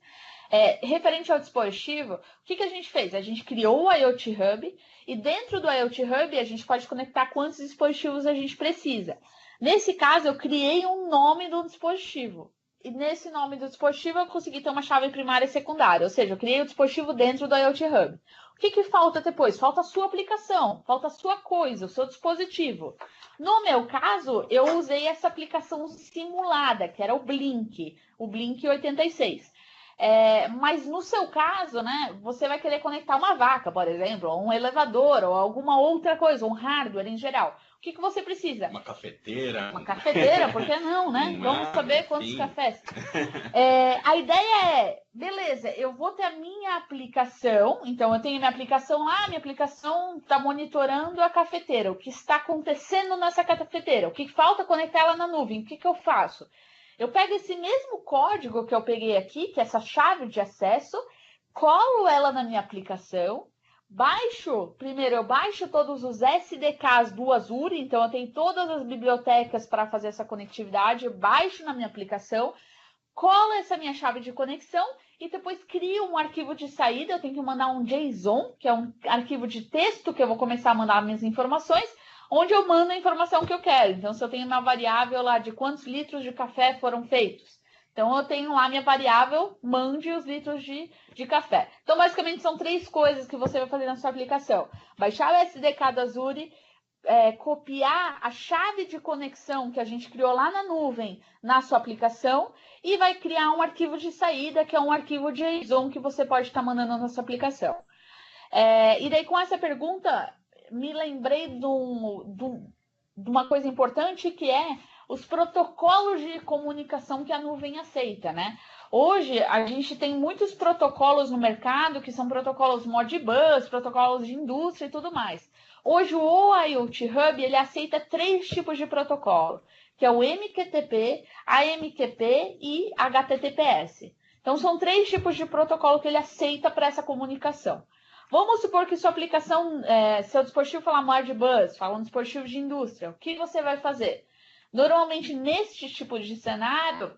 Referente ao dispositivo, o que a gente fez? A gente criou o IoT Hub e dentro do IoT Hub a gente pode conectar quantos dispositivos a gente precisa. Nesse caso, eu criei um nome do dispositivo. E nesse nome do dispositivo eu consegui ter uma chave primária e secundária. Ou seja, eu criei o dispositivo dentro do IoT Hub. O que falta depois? Falta a sua aplicação, falta a sua coisa, o seu dispositivo. No meu caso, eu usei essa aplicação simulada, que era o Blink 86. Mas no seu caso, né, você vai querer conectar uma vaca, por exemplo, ou um elevador, ou alguma outra coisa, um hardware em geral. O que você precisa? Uma cafeteira. Uma cafeteira, por que não, né? Vamos saber quantos cafés. A ideia beleza, eu vou ter a minha aplicação, então eu tenho minha aplicação lá, minha aplicação está monitorando a cafeteira, o que está acontecendo nessa cafeteira, o que falta conectar ela na nuvem, o que eu faço? Eu pego esse mesmo código que eu peguei aqui, que é essa chave de acesso, colo ela na minha aplicação, primeiro eu baixo todos os SDKs do Azure, então eu tenho todas as bibliotecas para fazer essa conectividade, eu baixo na minha aplicação, colo essa minha chave de conexão e depois crio um arquivo de saída, eu tenho que mandar um JSON, que é um arquivo de texto que eu vou começar a mandar minhas informações, onde eu mando a informação que eu quero. Então, se eu tenho uma variável lá de quantos litros de café foram feitos, então eu tenho lá minha variável, mande os litros de café. Então, basicamente, são 3 coisas que você vai fazer na sua aplicação. Baixar o SDK do Azure, copiar a chave de conexão que a gente criou lá na nuvem na sua aplicação e vai criar um arquivo de saída, que é um arquivo JSON que você pode estar mandando na sua aplicação. E daí, com essa pergunta, me lembrei de uma coisa importante, que é os protocolos de comunicação que a nuvem aceita, né? Hoje, a gente tem muitos protocolos no mercado, que são protocolos Modbus, protocolos de indústria e tudo mais. Hoje, o IoT Hub, ele aceita 3 tipos de protocolo, que é o MQTT, AMQP e HTTPS. Então, são 3 tipos de protocolo que ele aceita para essa comunicação. Vamos supor que sua aplicação, seu dispositivo fala Modbus, fala um dispositivo de indústria. O que você vai fazer? Normalmente, neste tipo de cenário,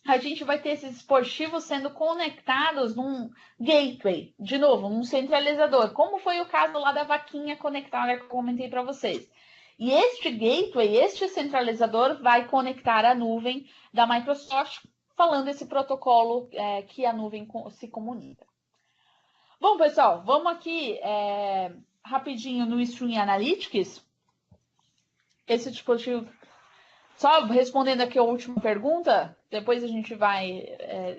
a gente vai ter esses dispositivos sendo conectados num gateway, de novo, num centralizador, como foi o caso lá da vaquinha conectada que eu comentei para vocês. E este gateway, este centralizador, vai conectar a nuvem da Microsoft, falando esse protocolo que a nuvem se comunica. Bom, pessoal, vamos aqui rapidinho no Stream Analytics. Esse dispositivo Só respondendo aqui a última pergunta, depois a gente vai,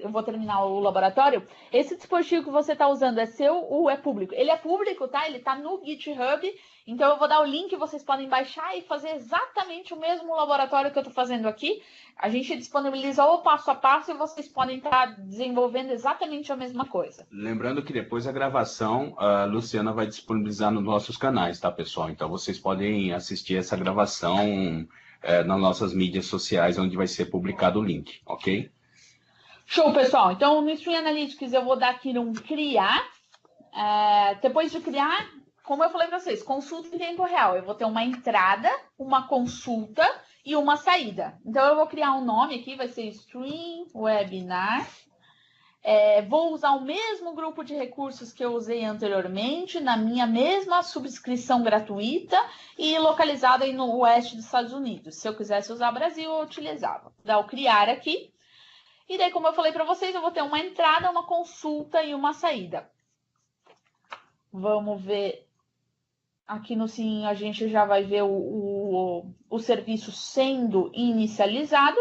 eu vou terminar o laboratório. Esse dispositivo que você está usando é seu ou é público? Ele é público, tá? Ele está no GitHub, então eu vou dar o link, vocês podem baixar e fazer exatamente o mesmo laboratório que eu estou fazendo aqui. A gente disponibiliza o passo a passo e vocês podem estar desenvolvendo exatamente a mesma coisa. Lembrando que depois da gravação, a Luciana vai disponibilizar nos nossos canais, tá, pessoal? Então vocês podem assistir essa gravação nas nossas mídias sociais, onde vai ser publicado o link, ok? Show, pessoal. Então, no Stream Analytics, eu vou dar aqui um criar. Depois de criar, como eu falei para vocês, consulta em tempo real. Eu vou ter uma entrada, uma consulta e uma saída. Então, eu vou criar um nome aqui, vai ser Stream Webinar. Vou usar o mesmo grupo de recursos que eu usei anteriormente, na minha mesma subscrição gratuita e localizada aí no oeste dos Estados Unidos. Se eu quisesse usar Brasil, eu utilizava. Vou dar o criar aqui. E daí, como eu falei para vocês, eu vou ter uma entrada, uma consulta e uma saída. Vamos ver. Aqui no Sim, a gente já vai ver o serviço sendo inicializado.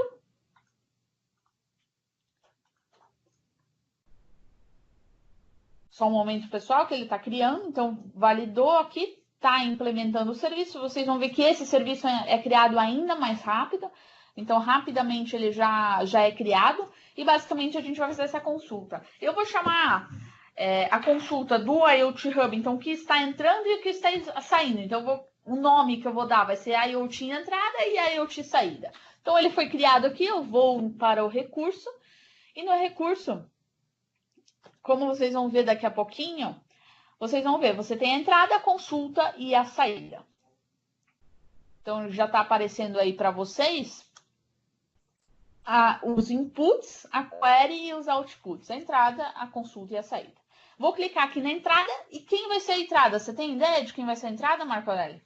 Só um momento, pessoal, que ele está criando. Então, validou aqui, está implementando o serviço. Vocês vão ver que esse serviço é criado ainda mais rápido. Então, rapidamente ele já é criado. E, basicamente, a gente vai fazer essa consulta. Eu vou chamar a consulta do IoT Hub. Então, o que está entrando e o que está saindo. Então, o nome que eu vou dar vai ser IoT entrada e IoT saída. Então, ele foi criado aqui. Eu vou para o recurso. E no recurso, como vocês vão ver daqui a pouquinho, vocês vão ver, você tem a entrada, a consulta e a saída. Então, já está aparecendo aí para vocês os inputs, a query e os outputs. A entrada, a consulta e a saída. Vou clicar aqui na entrada. E quem vai ser a entrada? Você tem ideia de quem vai ser a entrada, Marco Aurélio?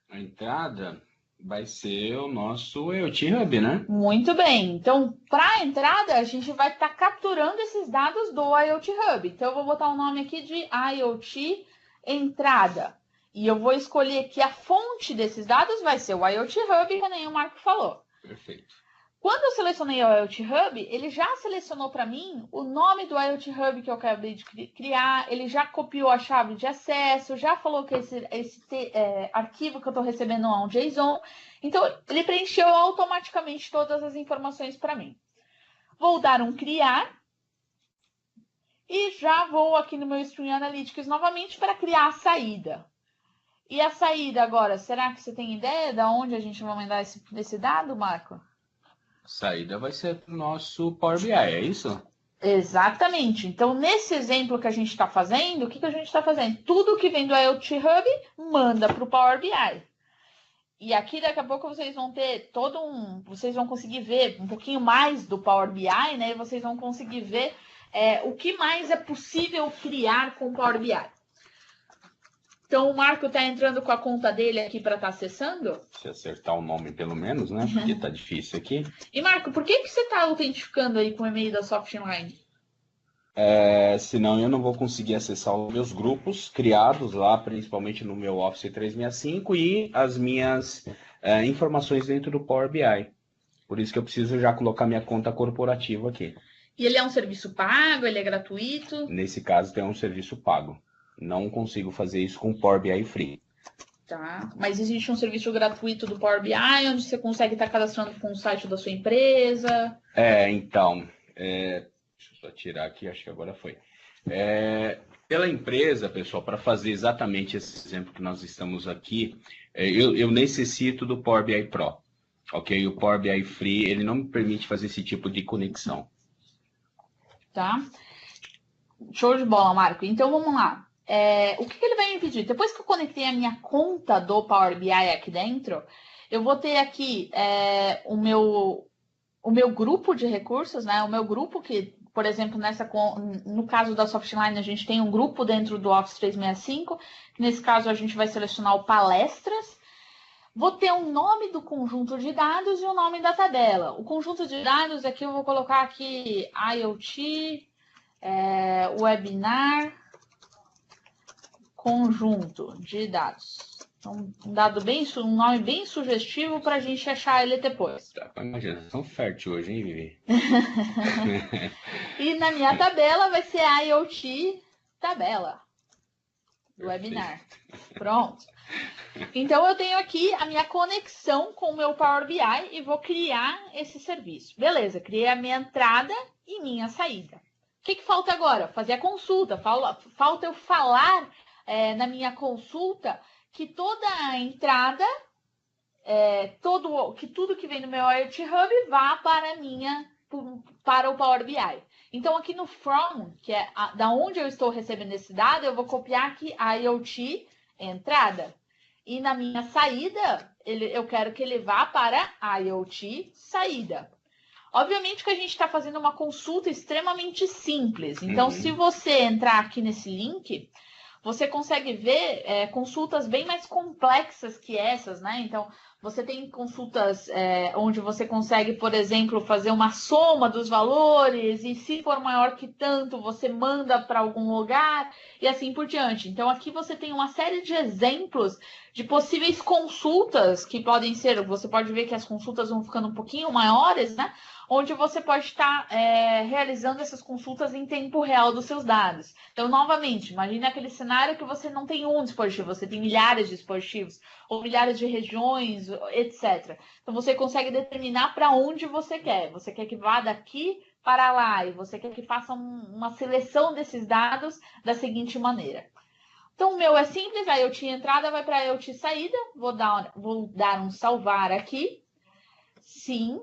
A entrada vai ser o nosso IoT Hub, né? Muito bem. Então, para a entrada, a gente vai estar capturando esses dados do IoT Hub. Então, eu vou botar o nome aqui de IoT entrada. E eu vou escolher que a fonte desses dados vai ser o IoT Hub, que nem o Marco falou. Perfeito. Quando eu selecionei o IoT Hub, ele já selecionou para mim o nome do IoT Hub que eu acabei de criar, ele já copiou a chave de acesso, já falou que esse arquivo que eu estou recebendo é um JSON. Então, ele preencheu automaticamente todas as informações para mim. Vou dar um criar e já vou aqui no meu Stream Analytics novamente para criar a saída. E a saída agora, será que você tem ideia de onde a gente vai mandar esse dado, Marco? Saída vai ser para o nosso Power BI, é isso? Exatamente. Então, nesse exemplo que a gente está fazendo, o que a gente está fazendo? Tudo que vem do IoT Hub manda para o Power BI. E aqui, daqui a pouco, vocês vão ter vocês vão conseguir ver um pouquinho mais do Power BI, né? E vocês vão conseguir ver o que mais é possível criar com o Power BI. Então, o Marco está entrando com a conta dele aqui para estar acessando. Se acertar o nome, pelo menos, né? Porque tá difícil aqui. E, Marco, por que você está autenticando aí com o e-mail da Softline? Senão eu não vou conseguir acessar os meus grupos criados lá, principalmente no meu Office 365 e as minhas informações dentro do Power BI. Por isso que eu preciso já colocar minha conta corporativa aqui. E ele é um serviço pago? Ele é gratuito? Nesse caso, tem um serviço pago. Não consigo fazer isso com o Power BI Free. Tá, mas existe um serviço gratuito do Power BI, onde você consegue estar cadastrando com o site da sua empresa? Então, deixa eu só tirar aqui, acho que agora foi. Pela empresa, pessoal, para fazer exatamente esse exemplo que nós estamos aqui, eu necessito do Power BI Pro, ok? O Power BI Free, ele não me permite fazer esse tipo de conexão. Tá, show de bola, Marco. Então, vamos lá. O que ele vai me pedir? Depois que eu conectei a minha conta do Power BI aqui dentro, eu vou ter aqui o meu grupo de recursos, né? O meu grupo que, por exemplo, no caso da Softline, a gente tem um grupo dentro do Office 365. Nesse caso, a gente vai selecionar o Palestras. Vou ter o nome do conjunto de dados e o nome da tabela. O conjunto de dados aqui eu vou colocar aqui IoT, Webinar, conjunto de dados. Um dado bem, um nome bem sugestivo para a gente achar ele depois. Tá, imaginação fértil hoje, hein, Vivi? E na minha tabela vai ser a IoT tabela do Perfeito. webinar. Pronto. Então eu tenho aqui a minha conexão com o meu Power BI e vou criar esse serviço. Beleza, criei a minha entrada e minha saída. O que falta agora? Fazer a consulta. Falta eu falar na minha consulta que toda a entrada, que tudo que vem no meu IoT Hub vá para o Power BI. Então, aqui no From, que é da onde eu estou recebendo esse dado, eu vou copiar aqui a IoT entrada. E na minha saída, eu quero que ele vá para a IoT saída. Obviamente que a gente está fazendo uma consulta extremamente simples. Então, se você entrar aqui nesse link, você consegue ver consultas bem mais complexas que essas, né? Então, você tem consultas onde você consegue, por exemplo, fazer uma soma dos valores e se for maior que tanto, você manda para algum lugar e assim por diante. Então, aqui você tem uma série de exemplos de possíveis consultas que podem ser, você pode ver que as consultas vão ficando um pouquinho maiores, né? Onde você pode estar realizando essas consultas em tempo real dos seus dados. Então, novamente, imagine aquele cenário que você não tem um dispositivo, você tem milhares de dispositivos, ou milhares de regiões, etc. Então, você consegue determinar para onde você quer. Você quer que vá daqui para lá, e você quer que faça uma seleção desses dados da seguinte maneira. Então, o meu é simples, a IoT entrada vai para a IoT saída, vou dar um salvar aqui, sim.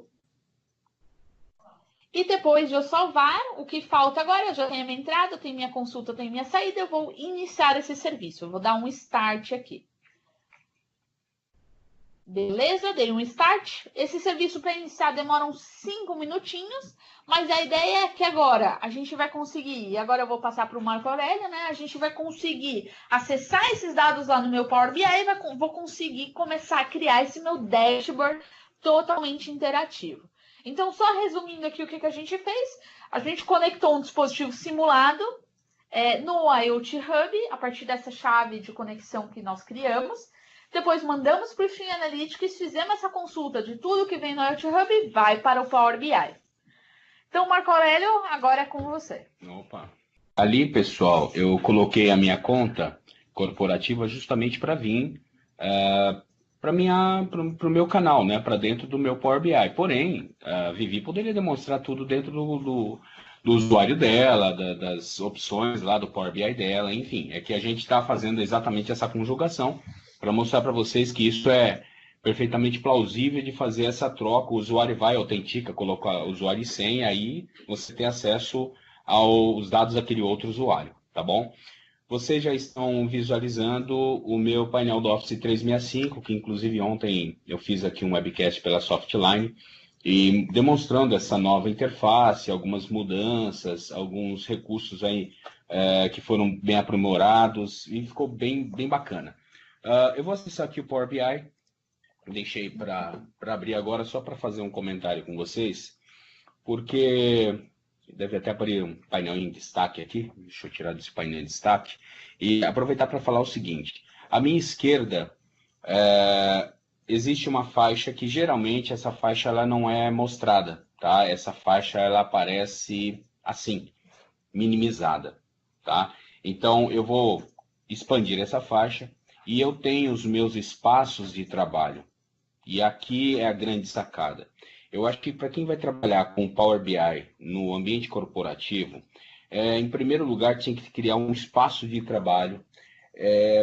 E depois de eu salvar, o que falta agora, eu já tenho a minha entrada, eu tenho minha consulta, eu tenho minha saída, eu vou iniciar esse serviço. Eu vou dar um start aqui. Beleza, dei um start. Esse serviço para iniciar demora uns 5 minutinhos, mas a ideia é que agora a gente vai conseguir, e agora eu vou passar para o Marco Aurélio, né? A gente vai conseguir acessar esses dados lá no meu Power BI e vou conseguir começar a criar esse meu dashboard totalmente interativo. Então, só resumindo aqui o que a gente fez, a gente conectou um dispositivo simulado no IoT Hub, a partir dessa chave de conexão que nós criamos. Depois mandamos para o Stream Analytics, fizemos essa consulta de tudo que vem no IoT Hub e vai para o Power BI. Então, Marco Aurélio, agora é com você. Opa! Ali, pessoal, eu coloquei a minha conta corporativa justamente para vir para o meu canal, né, para dentro do meu Power BI. Porém, a Vivi poderia demonstrar tudo dentro do usuário dela, das opções lá do Power BI dela, enfim. É que a gente está fazendo exatamente essa conjugação para mostrar para vocês que isso é perfeitamente plausível de fazer essa troca. O usuário vai, autentica, coloca usuário e senha, aí você tem acesso aos dados daquele outro usuário, tá bom? Vocês já estão visualizando o meu painel do Office 365, que inclusive ontem eu fiz aqui um webcast pela Softline, e demonstrando essa nova interface, algumas mudanças, alguns recursos aí que foram bem aprimorados, e ficou bem bacana. Eu vou acessar aqui o Power BI, deixei para abrir agora só para fazer um comentário com vocês, porque deve até abrir um painel em destaque aqui, deixa eu tirar desse painel em destaque, e aproveitar para falar o seguinte, à minha esquerda existe uma faixa que geralmente essa faixa ela não é mostrada, tá? Essa faixa ela aparece assim, minimizada, tá? Então eu vou expandir essa faixa e eu tenho os meus espaços de trabalho. E aqui é a grande sacada. Eu acho que para quem vai trabalhar com Power BI no ambiente corporativo, em primeiro lugar, tinha que criar um espaço de trabalho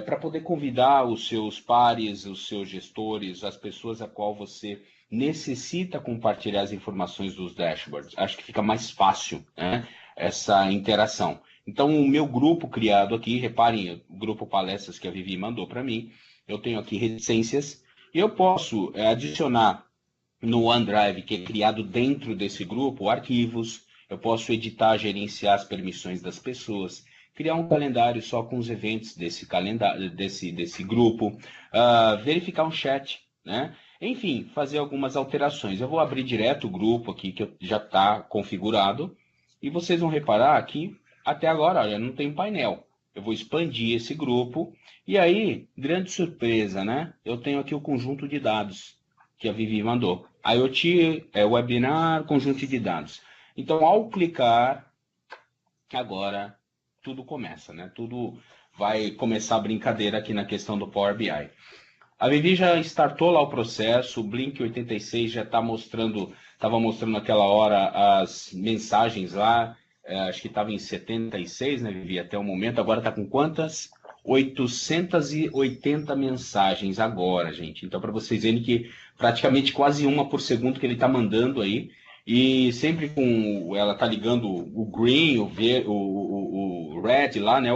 para poder convidar os seus pares, os seus gestores, as pessoas a qual você necessita compartilhar as informações dos dashboards. Acho que fica mais fácil, né, essa interação. Então, o meu grupo criado aqui, reparem, o grupo palestras que a Vivi mandou para mim, eu tenho aqui reticências, e eu posso adicionar no OneDrive, que é criado dentro desse grupo, arquivos, eu posso editar, gerenciar as permissões das pessoas, criar um calendário só com os eventos desse calendário, desse grupo, verificar um chat, né? Enfim, fazer algumas alterações. Eu vou abrir direto o grupo aqui, que já está configurado, e vocês vão reparar que até agora, olha, não tem painel. eu vou expandir esse grupo, e aí, grande surpresa, né? Eu tenho aqui o conjunto de dados que a Vivi mandou. IoT, webinar, conjunto de dados. Então, ao clicar, agora tudo começa, né? Tudo vai começar a brincadeira aqui na questão do Power BI. A Vivi já startou lá o processo, o Blink 86 já está mostrando, estava mostrando naquela hora as mensagens lá, acho que estava em 76, né, Vivi, até o momento, agora está com quantas? 880 mensagens agora, gente. Então, para vocês verem que praticamente quase uma por segundo que ele está mandando aí, e sempre com ela tá ligando o green, o red lá, né,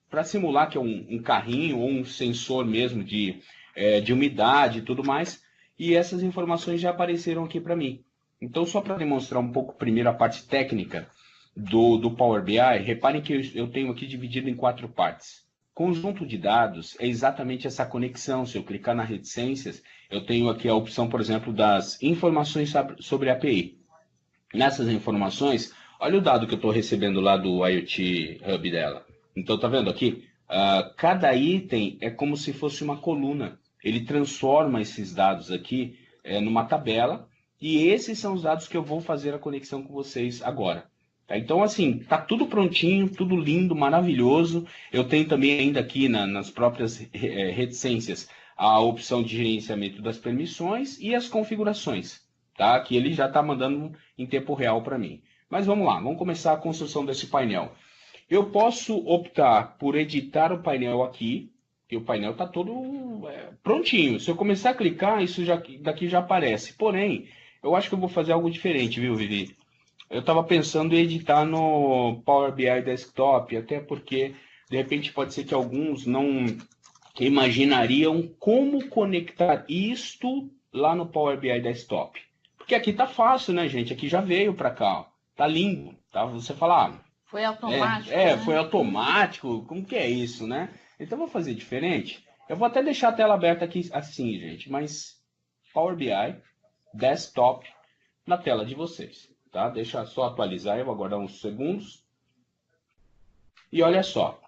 para simular que é um carrinho ou um sensor mesmo de umidade e tudo mais, e essas informações já apareceram aqui para mim. Então, só para demonstrar um pouco primeiro a parte técnica do Power BI, reparem que eu tenho aqui dividido em 4 partes. Conjunto de dados é exatamente essa conexão. Se eu clicar na reticências, eu tenho aqui a opção, por exemplo, das informações sobre a API. Nessas informações, olha o dado que eu estou recebendo lá do IoT Hub dela. Então, tá vendo aqui? Cada item é como se fosse uma coluna. Ele transforma esses dados aqui numa tabela, e esses são os dados que eu vou fazer a conexão com vocês agora. Tá? Então, assim, tá tudo prontinho, tudo lindo, maravilhoso. Eu tenho também ainda aqui nas próprias reticências a opção de gerenciamento das permissões e as configurações, tá? Que ele já está mandando em tempo real para mim. Mas vamos lá, vamos começar a construção desse painel. Eu posso optar por editar o painel aqui, que o painel está todo prontinho. Se eu começar a clicar, isso daqui já aparece. Porém, eu acho que eu vou fazer algo diferente, viu, Vivi? Eu estava pensando em editar no Power BI Desktop, até porque, de repente, pode ser que alguns não imaginariam como conectar isto lá no Power BI Desktop. Porque aqui tá fácil, né, gente? Aqui já veio para cá, ó. Tá lindo, tá? Você fala, foi automático, né? Foi automático, como que é isso, né? Então eu vou fazer diferente. Eu vou até deixar a tela aberta aqui assim, gente, mas Power BI Desktop na tela de vocês, tá? Deixa só atualizar, eu vou aguardar uns segundos. E olha só,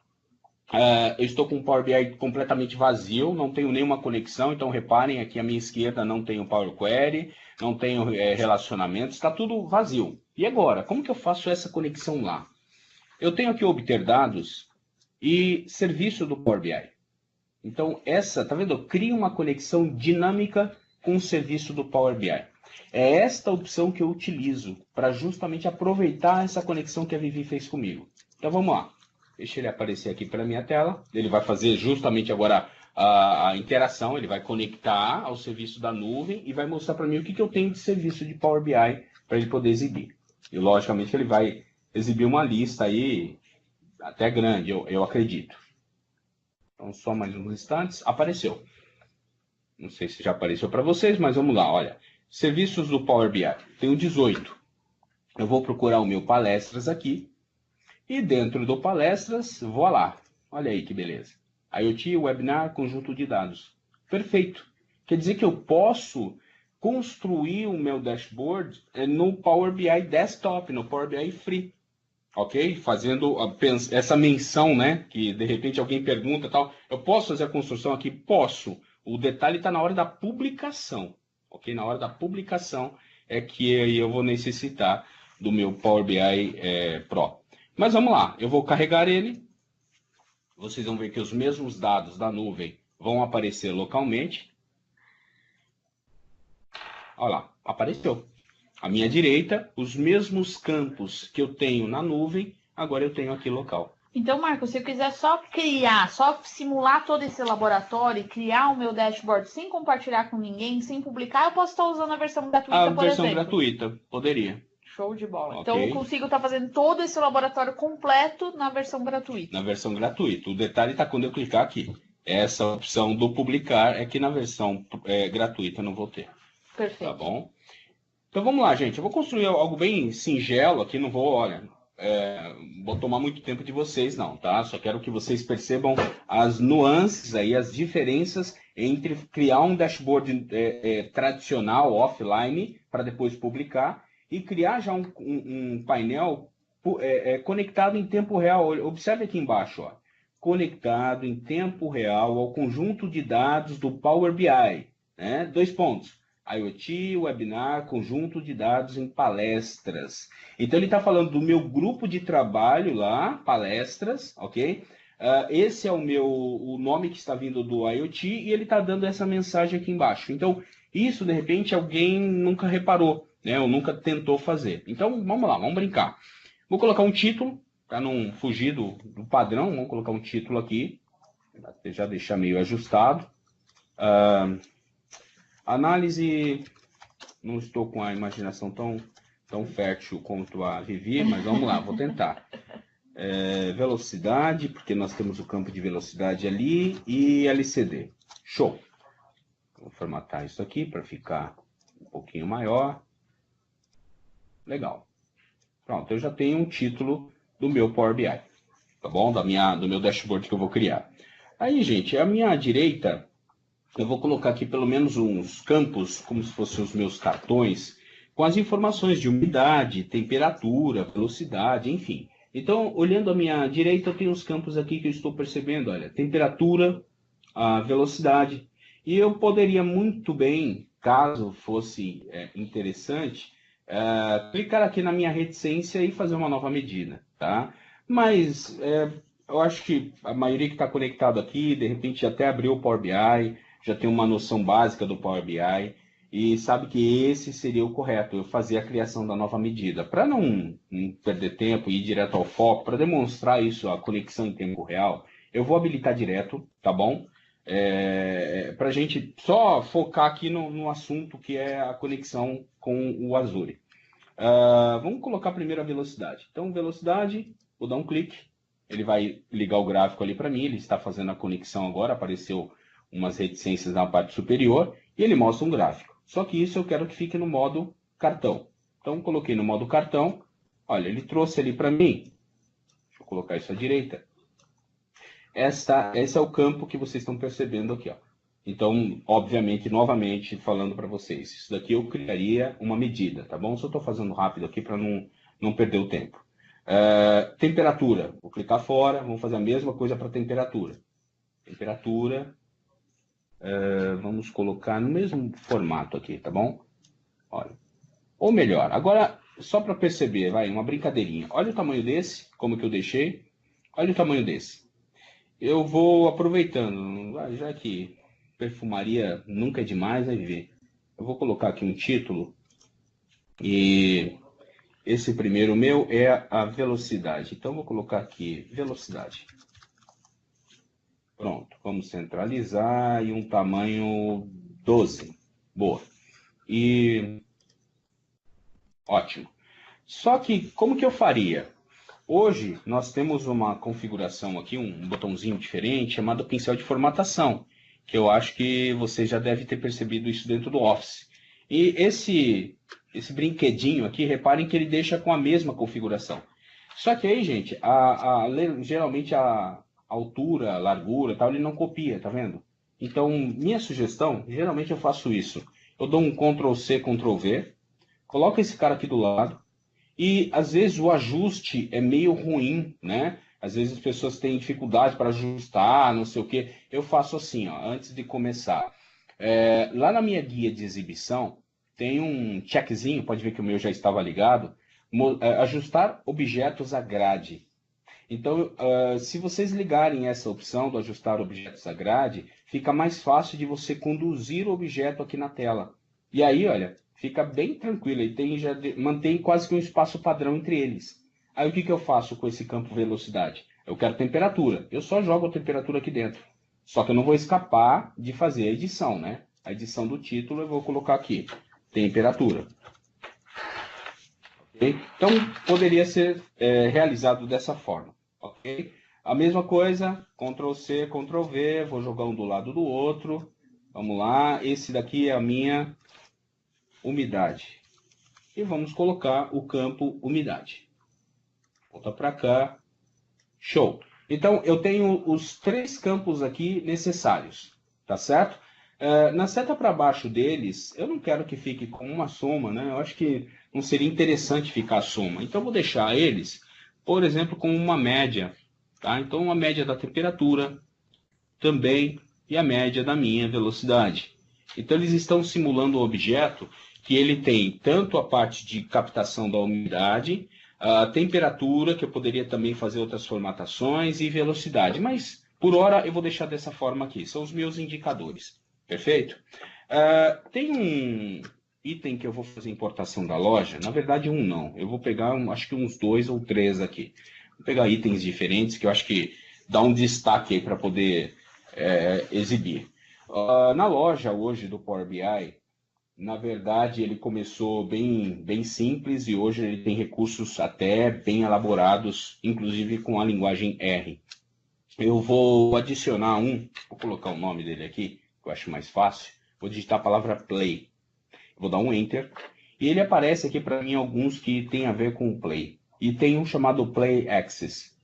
eu estou com o Power BI completamente vazio, não tenho nenhuma conexão, então reparem aqui à minha esquerda não tenho Power Query, não tenho relacionamentos, está tudo vazio. E agora, como que eu faço essa conexão lá? Eu tenho aqui obter dados e serviço do Power BI. Então, tá vendo? Eu crio uma conexão dinâmica com o serviço do Power BI. É esta opção que eu utilizo para justamente aproveitar essa conexão que a Vivi fez comigo. Então, vamos lá. Deixa ele aparecer aqui para a minha tela. Ele vai fazer justamente agora a interação. Ele vai conectar ao serviço da nuvem e vai mostrar para mim o que eu tenho de serviço de Power BI para ele poder exibir. E, logicamente, ele vai exibir uma lista aí até grande, eu acredito. Então, só mais uns instantes. Apareceu. Não sei se já apareceu para vocês, mas vamos lá. Olha, serviços do Power BI. Tenho 18. Eu vou procurar o meu palestras aqui. E dentro do palestras, vou lá. Olha aí que beleza. IoT, webinar, conjunto de dados. Perfeito. Quer dizer que eu posso construir o meu dashboard no Power BI Desktop, no Power BI Free. Ok? Fazendo essa menção, né? Que de repente alguém pergunta tal. Eu posso fazer a construção aqui? Posso. O detalhe está na hora da publicação. Ok? Na hora da publicação é que eu vou necessitar do meu Power BI Pro. Mas vamos lá. Eu vou carregar ele. Vocês vão ver que os mesmos dados da nuvem vão aparecer localmente. Olha lá. Apareceu. À minha direita, os mesmos campos que eu tenho na nuvem, agora eu tenho aqui local. Então, Marcos, se eu quiser só criar, só simular todo esse laboratório e criar o meu dashboard sem compartilhar com ninguém, sem publicar, eu posso estar usando a versão gratuita, por exemplo? A versão gratuita, poderia. Show de bola. Okay. Então, eu consigo estar fazendo todo esse laboratório completo na versão gratuita. Na versão gratuita. O detalhe está quando eu clicar aqui. Essa opção do publicar é que na versão gratuita eu não vou ter. Perfeito. Tá bom? Então vamos lá, gente. Eu vou construir algo bem singelo aqui. Não vou, vou tomar muito tempo de vocês, não, tá? Só quero que vocês percebam as nuances aí, as diferenças entre criar um dashboard tradicional, offline, para depois publicar, e criar já um painel conectado em tempo real. Observe aqui embaixo, ó. conectado em tempo real ao conjunto de dados do Power BI, né? 2 pontos. IoT, webinar, conjunto de dados em palestras. Então, ele está falando do meu grupo de trabalho lá, palestras, ok? Esse é o nome que está vindo do IoT e ele está dando essa mensagem aqui embaixo. Então, isso, de repente, alguém nunca reparou, né? Ou nunca tentou fazer. Então, vamos lá, vamos brincar. Vou colocar um título, para não fugir do padrão, vamos colocar um título aqui, já deixar meio ajustado. Análise, não estou com a imaginação tão fértil quanto a Vivi, mas vamos lá, vou tentar. Velocidade, porque nós temos o campo de velocidade ali, e LCD. Show! Vou formatar isso aqui para ficar um pouquinho maior. Legal. Pronto, eu já tenho um título do meu Power BI, tá bom? Do meu dashboard que eu vou criar. Aí, gente, à minha direita, eu vou colocar aqui pelo menos uns campos, como se fossem os meus cartões, com as informações de umidade, temperatura, velocidade, enfim. Então, olhando à minha direita, eu tenho os campos aqui que eu estou percebendo, olha, temperatura, a velocidade. E eu poderia muito bem, caso fosse interessante, clicar aqui na minha reticência e fazer uma nova medida, tá? Mas eu acho que a maioria que está conectado aqui, de repente até abriu o Power BI, já tem uma noção básica do Power BI e sabe que esse seria o correto, eu fazer a criação da nova medida. Para não perder tempo e ir direto ao foco, para demonstrar isso, a conexão em tempo real, eu vou habilitar direto, tá bom? Para a gente só focar aqui no assunto que é a conexão com o Azure. Vamos colocar primeiro a velocidade. Então, velocidade, vou dar um clique, ele vai ligar o gráfico ali para mim, ele está fazendo a conexão agora, apareceu umas reticências na parte superior, e ele mostra um gráfico. Só que isso eu quero que fique no modo cartão. Então, coloquei no modo cartão, olha, ele trouxe ali para mim, deixa eu colocar isso à direita, esse é o campo que vocês estão percebendo aqui, ó. Então, obviamente, novamente falando para vocês, isso daqui eu criaria uma medida, tá bom? Só estou fazendo rápido aqui para não perder o tempo. Temperatura, vou clicar fora, vamos fazer a mesma coisa para temperatura. Temperatura, vamos colocar no mesmo formato aqui, tá bom? Olha, ou melhor, agora só para perceber, vai, uma brincadeirinha. Olha o tamanho desse, como que eu deixei. Olha o tamanho desse. Eu vou aproveitando, já que perfumaria nunca é demais, vai ver. Eu vou colocar aqui um título e esse primeiro meu é a velocidade. Então, vou colocar aqui velocidade. Pronto, vamos centralizar e um tamanho 12. Boa. E ótimo. Só que, como que eu faria? Hoje, nós temos uma configuração aqui, um botãozinho diferente, chamado pincel de formatação, que eu acho que você já deve ter percebido isso dentro do Office. E esse brinquedinho aqui, reparem que ele deixa com a mesma configuração. Só que aí, gente, geralmente a altura, a largura, tal, ele não copia, tá vendo? Então, minha sugestão, geralmente eu faço isso. Eu dou um Ctrl+C, Ctrl+V, coloco esse cara aqui do lado, e às vezes o ajuste é meio ruim, né? Às vezes as pessoas têm dificuldade para ajustar, não sei o quê. Eu faço assim, ó, antes de começar. Lá na minha guia de exibição, tem um checkzinho, pode ver que o meu já estava ligado, ajustar objetos à grade. Então, se vocês ligarem essa opção do ajustar objetos à grade, fica mais fácil de você conduzir o objeto aqui na tela. E aí, olha, fica bem tranquilo, e mantém quase que um espaço padrão entre eles. Aí o que eu faço com esse campo velocidade? Eu quero temperatura, eu só jogo a temperatura aqui dentro. Só que eu não vou escapar de fazer a edição, né? A edição do título eu vou colocar aqui, temperatura. Okay? Então, poderia ser realizado dessa forma. Okay? A mesma coisa, Ctrl+C, Ctrl+V, vou jogar um do lado do outro. Vamos lá, esse daqui é a minha umidade. E vamos colocar o campo umidade. Volta para cá. Show. Então, eu tenho os 3 campos aqui necessários, tá certo? Na seta para baixo deles, eu não quero que fique com uma soma, né? Eu acho que não seria interessante ficar a soma. Então, eu vou deixar eles, por exemplo, com uma média. tá? Então, a média da temperatura também e a média da minha velocidade. Então, eles estão simulando um objeto que ele tem tanto a parte de captação da umidade, a temperatura, que eu poderia também fazer outras formatações, e velocidade. Mas, por hora, eu vou deixar dessa forma aqui. São os meus indicadores. Perfeito? Tem um item que eu vou fazer importação da loja. Na verdade, um não. Eu vou pegar, acho que uns 2 ou 3 aqui. Vou pegar itens diferentes, que eu acho que dá um destaque aí para poder exibir. Na loja hoje do Power BI, na verdade, ele começou bem simples e hoje ele tem recursos até bem elaborados, inclusive com a linguagem R. Eu vou adicionar vou colocar o nome dele aqui, que eu acho mais fácil. Vou digitar a palavra Play. Vou dar um Enter. E ele aparece aqui para mim alguns que tem a ver com o Play. E tem um chamado Play Access.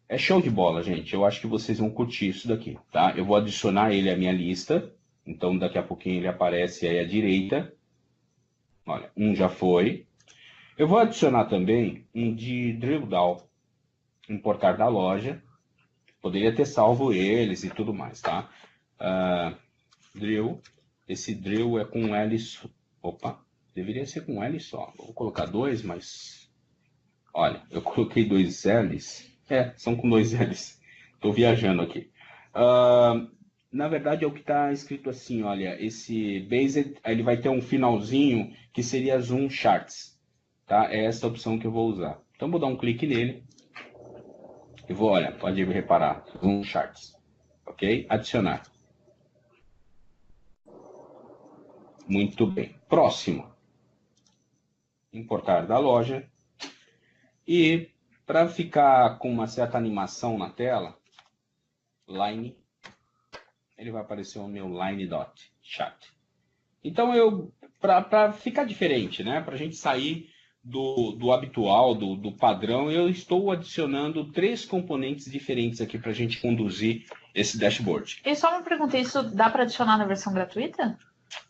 É show de bola, gente. Eu acho que vocês vão curtir isso daqui, tá? Eu vou adicionar ele à minha lista. Então, daqui a pouquinho ele aparece aí à direita. Olha, um já foi. Eu vou adicionar também um de Drill Down, importar da loja. Poderia ter salvo eles e tudo mais, tá? Drill. Esse drill é com L só. Opa, deveria ser com L só. Vou colocar 2, mas... Olha, eu coloquei 2 L's. São com 2 L's. Estou viajando aqui. Na verdade, é o que está escrito assim, olha, esse Based, ele vai ter um finalzinho que seria Zoom Charts, tá? É essa opção que eu vou usar. Então, vou dar um clique nele. E vou, olha, pode reparar, Zoom Charts, ok? Adicionar. Muito bem. Próximo. Importar da loja. E para ficar com uma certa animação na tela, Line, ele vai aparecer o meu Line.chat. Então, para ficar diferente, né? Para a gente sair do habitual, do padrão, eu estou adicionando 3 componentes diferentes aqui para a gente conduzir esse dashboard. E só uma pergunta, isso dá para adicionar na versão gratuita?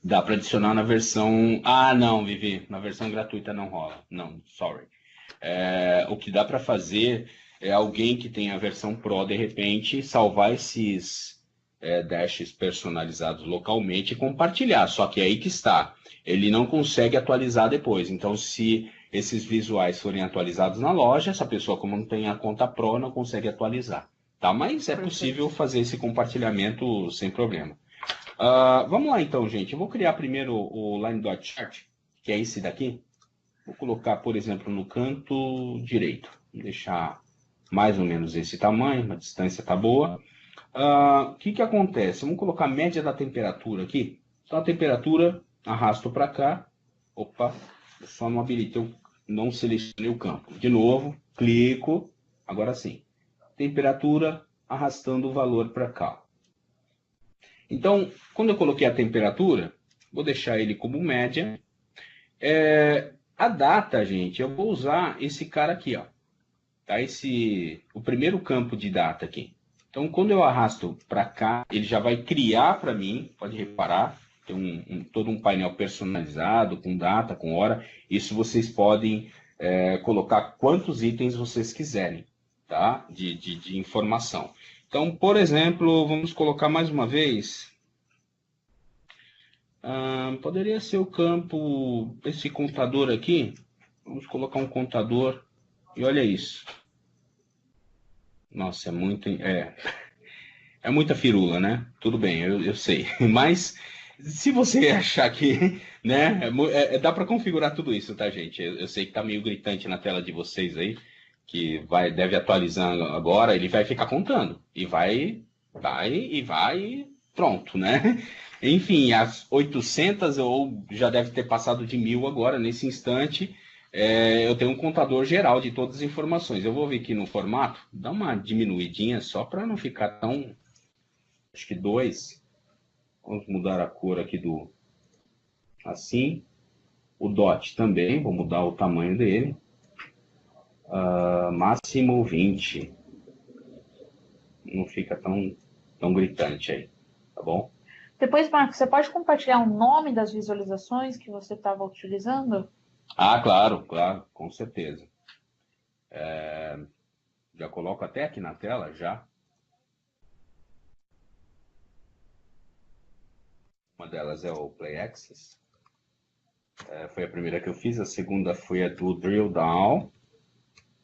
Dá para adicionar na versão... não, Vivi, na versão gratuita não rola. Não, sorry. O que dá para fazer é alguém que tem a versão Pro, de repente, salvar esses dashes personalizados localmente e compartilhar. Só que é aí que está. Ele não consegue atualizar depois. Então, se esses visuais forem atualizados na loja, essa pessoa, como não tem a conta Pro, não consegue atualizar. Tá? Mas é possível fazer esse compartilhamento sem problema. Vamos lá então, gente. Eu vou criar primeiro o Line.chart, que é esse daqui. Vou colocar, por exemplo, no canto direito. Vou deixar mais ou menos esse tamanho, a distância está boa. O que acontece? Vamos colocar a média da temperatura aqui. Então, a temperatura, arrasto para cá. Opa, eu só não habilitei, não selecionei o campo. De novo, clico. Agora sim. Temperatura, arrastando o valor para cá. Então, quando eu coloquei a temperatura, vou deixar ele como média. A data, gente, eu vou usar esse cara aqui, ó. Tá? O primeiro campo de data aqui. Então, quando eu arrasto para cá, ele já vai criar para mim, pode reparar, tem todo um painel personalizado, com data, com hora. Isso vocês podem colocar quantos itens vocês quiserem, tá? De informação. Então, por exemplo, vamos colocar mais uma vez. Poderia ser o campo, esse contador aqui. Vamos colocar um contador. E olha isso. Nossa, é muita firula, né? Tudo bem, eu sei. Mas se você achar que, né, dá para configurar tudo isso, tá, gente? Eu sei que tá meio gritante na tela de vocês aí, que deve atualizar agora, ele vai ficar contando. E vai, pronto, né? Enfim, as 800 ou já deve ter passado de 1000 agora, nesse instante. Eu tenho um contador geral de todas as informações. Eu vou vir aqui no formato, dá uma diminuidinha só para não ficar tão... Acho que 2. Vamos mudar a cor aqui assim. O dot também, vou mudar o tamanho dele. Máximo 20. Não fica tão gritante aí, tá bom? Depois, Marcos, você pode compartilhar o nome das visualizações que você estava utilizando? Claro, com certeza. Já coloco até aqui na tela, já. Uma delas é o Play Access. Foi a primeira que eu fiz. A segunda foi a do Drill Down.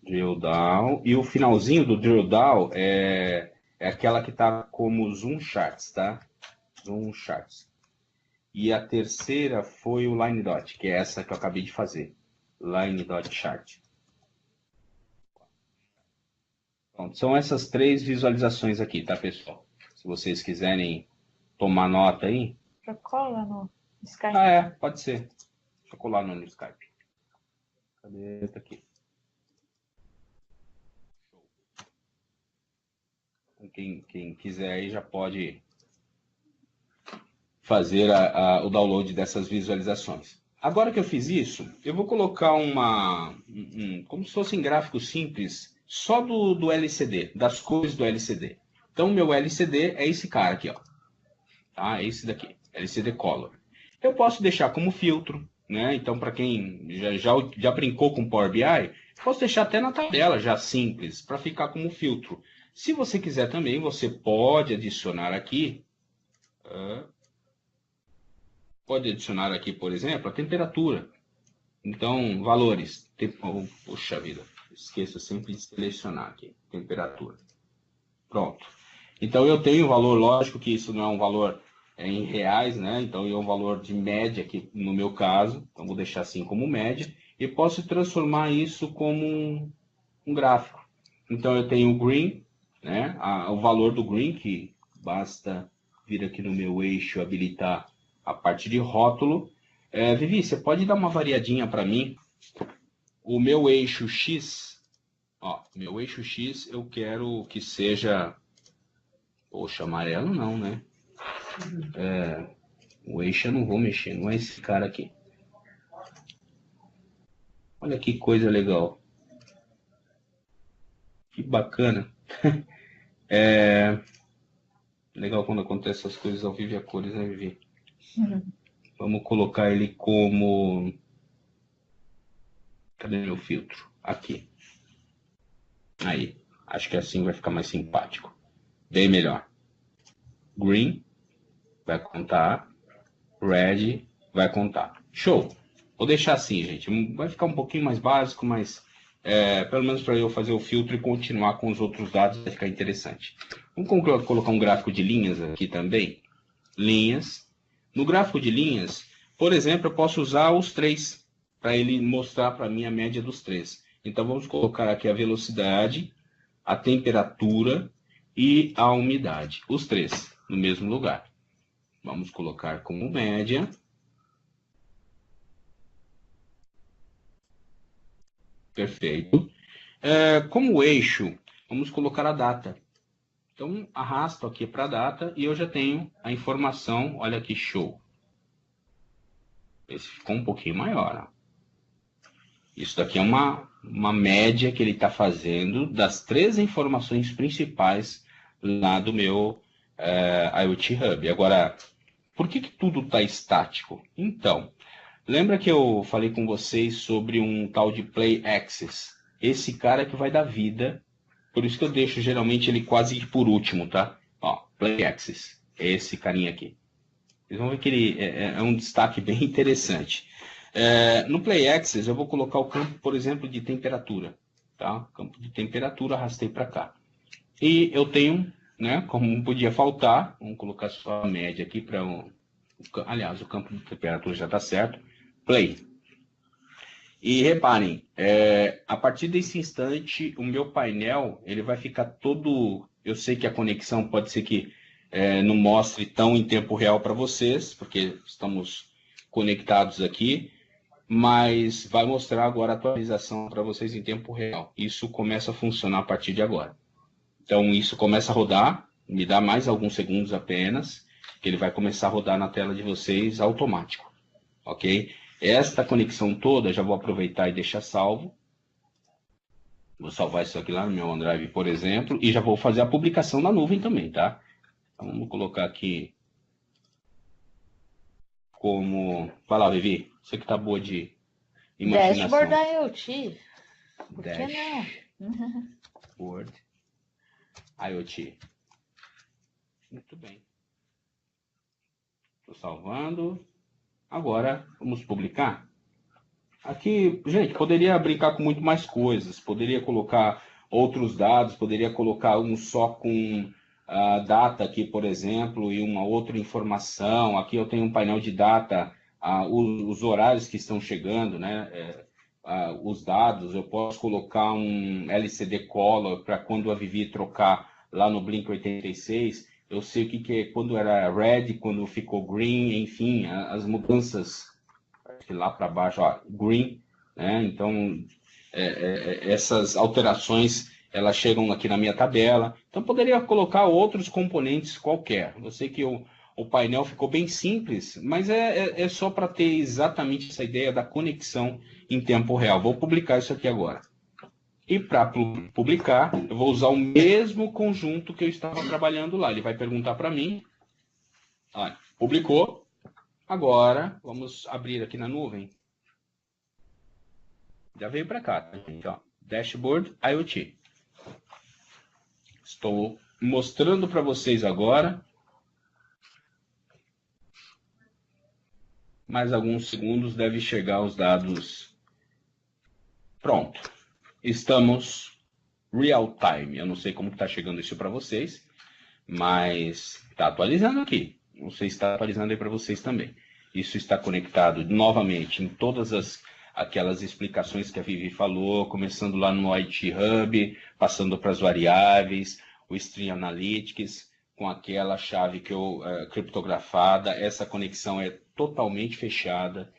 Drill Down. E o finalzinho do Drill Down é aquela que está como Zoom Charts, tá? Zoom Charts. E a terceira foi o Line Dot, que é essa que eu acabei de fazer. Line Dot Chart. Pronto, são essas 3 visualizações aqui, tá, pessoal? Se vocês quiserem tomar nota aí. Já cola no Skype. Pode ser. Deixa eu colar no Skype. Cadê? Tá aqui. Quem quiser aí já pode fazer o download dessas visualizações. Agora que eu fiz isso, eu vou colocar como se fosse um gráfico simples, só do LCD, das cores do LCD. Então, o meu LCD é esse cara aqui, ó. Tá? É esse daqui, LCD Color. Eu posso deixar como filtro, né? Então, para quem já brincou com Power BI, posso deixar até na tabela, já simples, para ficar como filtro. Se você quiser também, você pode adicionar aqui... Pode adicionar aqui, por exemplo, a temperatura. Então, valores. Puxa vida, esqueço sempre de selecionar aqui. Temperatura. Pronto. Então, eu tenho um valor, lógico que isso não é um valor em reais, né? Então, é um valor de média aqui no meu caso. Então, vou deixar assim como média. E posso transformar isso como um gráfico. Então, eu tenho o green, né? O valor do green, que basta vir aqui no meu eixo, habilitar a parte de rótulo. Vivi, você pode dar uma variadinha para mim? O meu eixo X, meu eixo X eu quero que seja... Poxa, amarelo não, né? O eixo eu não vou mexer, não é esse cara aqui. Olha que coisa legal. Que bacana. Legal quando acontece essas coisas ao vivo e a cores, né, Vivi? Vamos colocar ele como... Cadê meu filtro? Aqui. Aí. Acho que assim vai ficar mais simpático. Bem melhor. Green vai contar. Red vai contar. Show! Vou deixar assim, gente. Vai ficar um pouquinho mais básico, mas pelo menos para eu fazer o filtro e continuar com os outros dados vai ficar interessante. Vamos colocar um gráfico de linhas aqui também. Linhas. No gráfico de linhas, por exemplo, eu posso usar os 3 para ele mostrar para mim a média dos 3. Então, vamos colocar aqui a velocidade, a temperatura e a umidade. Os 3 no mesmo lugar. Vamos colocar como média. Perfeito. Como eixo, vamos colocar a data. Então, arrasto aqui para a data e eu já tenho a informação. Olha que show. Esse ficou um pouquinho maior. Ó. Isso daqui é uma média que ele está fazendo das 3 informações principais lá do meu IoT Hub. Agora, por que tudo está estático? Então, lembra que eu falei com vocês sobre um tal de Play Access? Esse cara que vai dar vida, por isso que eu deixo geralmente ele quase por último, tá? Ó, Play Access, esse carinha aqui. Vocês vão ver que ele é um destaque bem interessante. No Play Access eu vou colocar o campo, por exemplo, de temperatura. Tá? Campo de temperatura, arrastei para cá. E eu tenho, né, como não podia faltar, vamos colocar só a média aqui para aliás, o campo de temperatura já está certo. Play. E reparem, a partir desse instante, o meu painel ele vai ficar todo... Eu sei que a conexão pode ser que não mostre tão em tempo real para vocês, porque estamos conectados aqui, mas vai mostrar agora a atualização para vocês em tempo real. Isso começa a funcionar a partir de agora. Então, isso começa a rodar, me dá mais alguns segundos apenas, que ele vai começar a rodar na tela de vocês automático, ok? Esta conexão toda, já vou aproveitar e deixar salvo. Vou salvar isso aqui lá no meu OneDrive, por exemplo, e já vou fazer a publicação na nuvem também, tá? Então, vamos colocar aqui como... Vai lá, Vivi, você que tá boa de imaginação. Dashboard da IoT. Por que não? Word IoT. Muito bem. Estou salvando. Agora, vamos publicar. Aqui, gente, poderia brincar com muito mais coisas. Poderia colocar outros dados, poderia colocar um só com a data aqui, por exemplo, e uma outra informação. Aqui eu tenho um painel de data, os horários que estão chegando, né? Os dados. Eu posso colocar um LCD Color para quando a Vivi trocar lá no Blink 86. Eu sei o que é quando era red, quando ficou green, enfim, as mudanças lá para baixo, ó, green, né? Então, essas alterações, elas chegam aqui na minha tabela. Então, poderia colocar outros componentes qualquer. Eu sei que o painel ficou bem simples, mas é só para ter exatamente essa ideia da conexão em tempo real. Vou publicar isso aqui agora. E para publicar, eu vou usar o mesmo conjunto que eu estava trabalhando lá. Ele vai perguntar para mim, olha, publicou. Agora, vamos abrir aqui na nuvem. Já veio para cá, tá, gente? Ó, Dashboard IoT. Estou mostrando para vocês agora. Mais alguns segundos deve chegar os dados. Pronto. Estamos real time. Eu não sei como está chegando isso para vocês, mas está atualizando aqui. Não sei se está atualizando aí para vocês também. Isso está conectado novamente em todas aquelas explicações que a Vivi falou, começando lá no IT Hub, passando para as variáveis, o Stream Analytics, com aquela chave que criptografada. Essa conexão é totalmente fechada.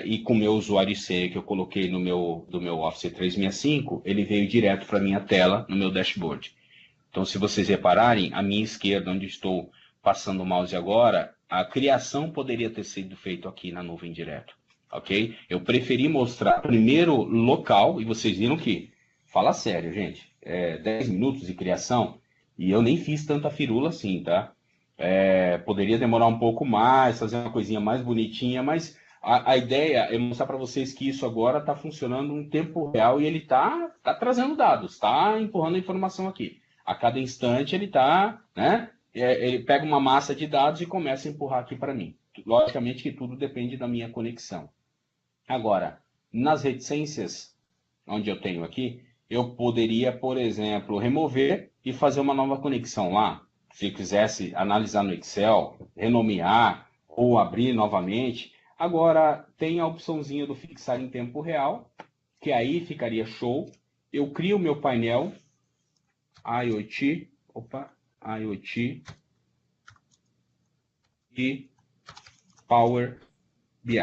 E com o meu usuário e senha que eu coloquei do meu Office 365, ele veio direto para a minha tela, no meu dashboard. Então, se vocês repararem, à minha esquerda, onde estou passando o mouse agora, a criação poderia ter sido feita aqui na nuvem direto, ok? Eu preferi mostrar primeiro local, e vocês viram que, fala sério, gente, 10 minutos de criação, e eu nem fiz tanta firula assim, tá? Poderia demorar um pouco mais, fazer uma coisinha mais bonitinha, mas a ideia é mostrar para vocês que isso agora está funcionando em tempo real e ele está trazendo dados, está empurrando a informação aqui. A cada instante ele está, né? Ele pega uma massa de dados e começa a empurrar aqui para mim. Logicamente que tudo depende da minha conexão. Agora, nas reticências, onde eu tenho aqui, eu poderia, por exemplo, remover e fazer uma nova conexão lá. Se quisesse analisar no Excel, renomear ou abrir novamente. Agora, tem a opçãozinha do fixar em tempo real, que aí ficaria show. Eu crio o meu painel IoT, IoT e Power BI.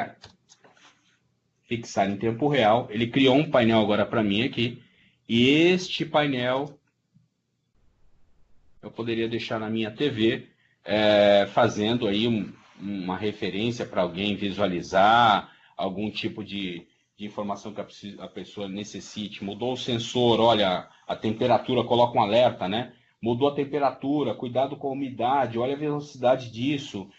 Fixar em tempo real. Ele criou um painel agora para mim aqui. E este painel eu poderia deixar na minha TV, fazendo aí uma referência para alguém visualizar algum tipo de informação que a pessoa necessite. Mudou o sensor, olha, a temperatura, coloca um alerta, né? Mudou a temperatura, cuidado com a umidade, olha a velocidade disso.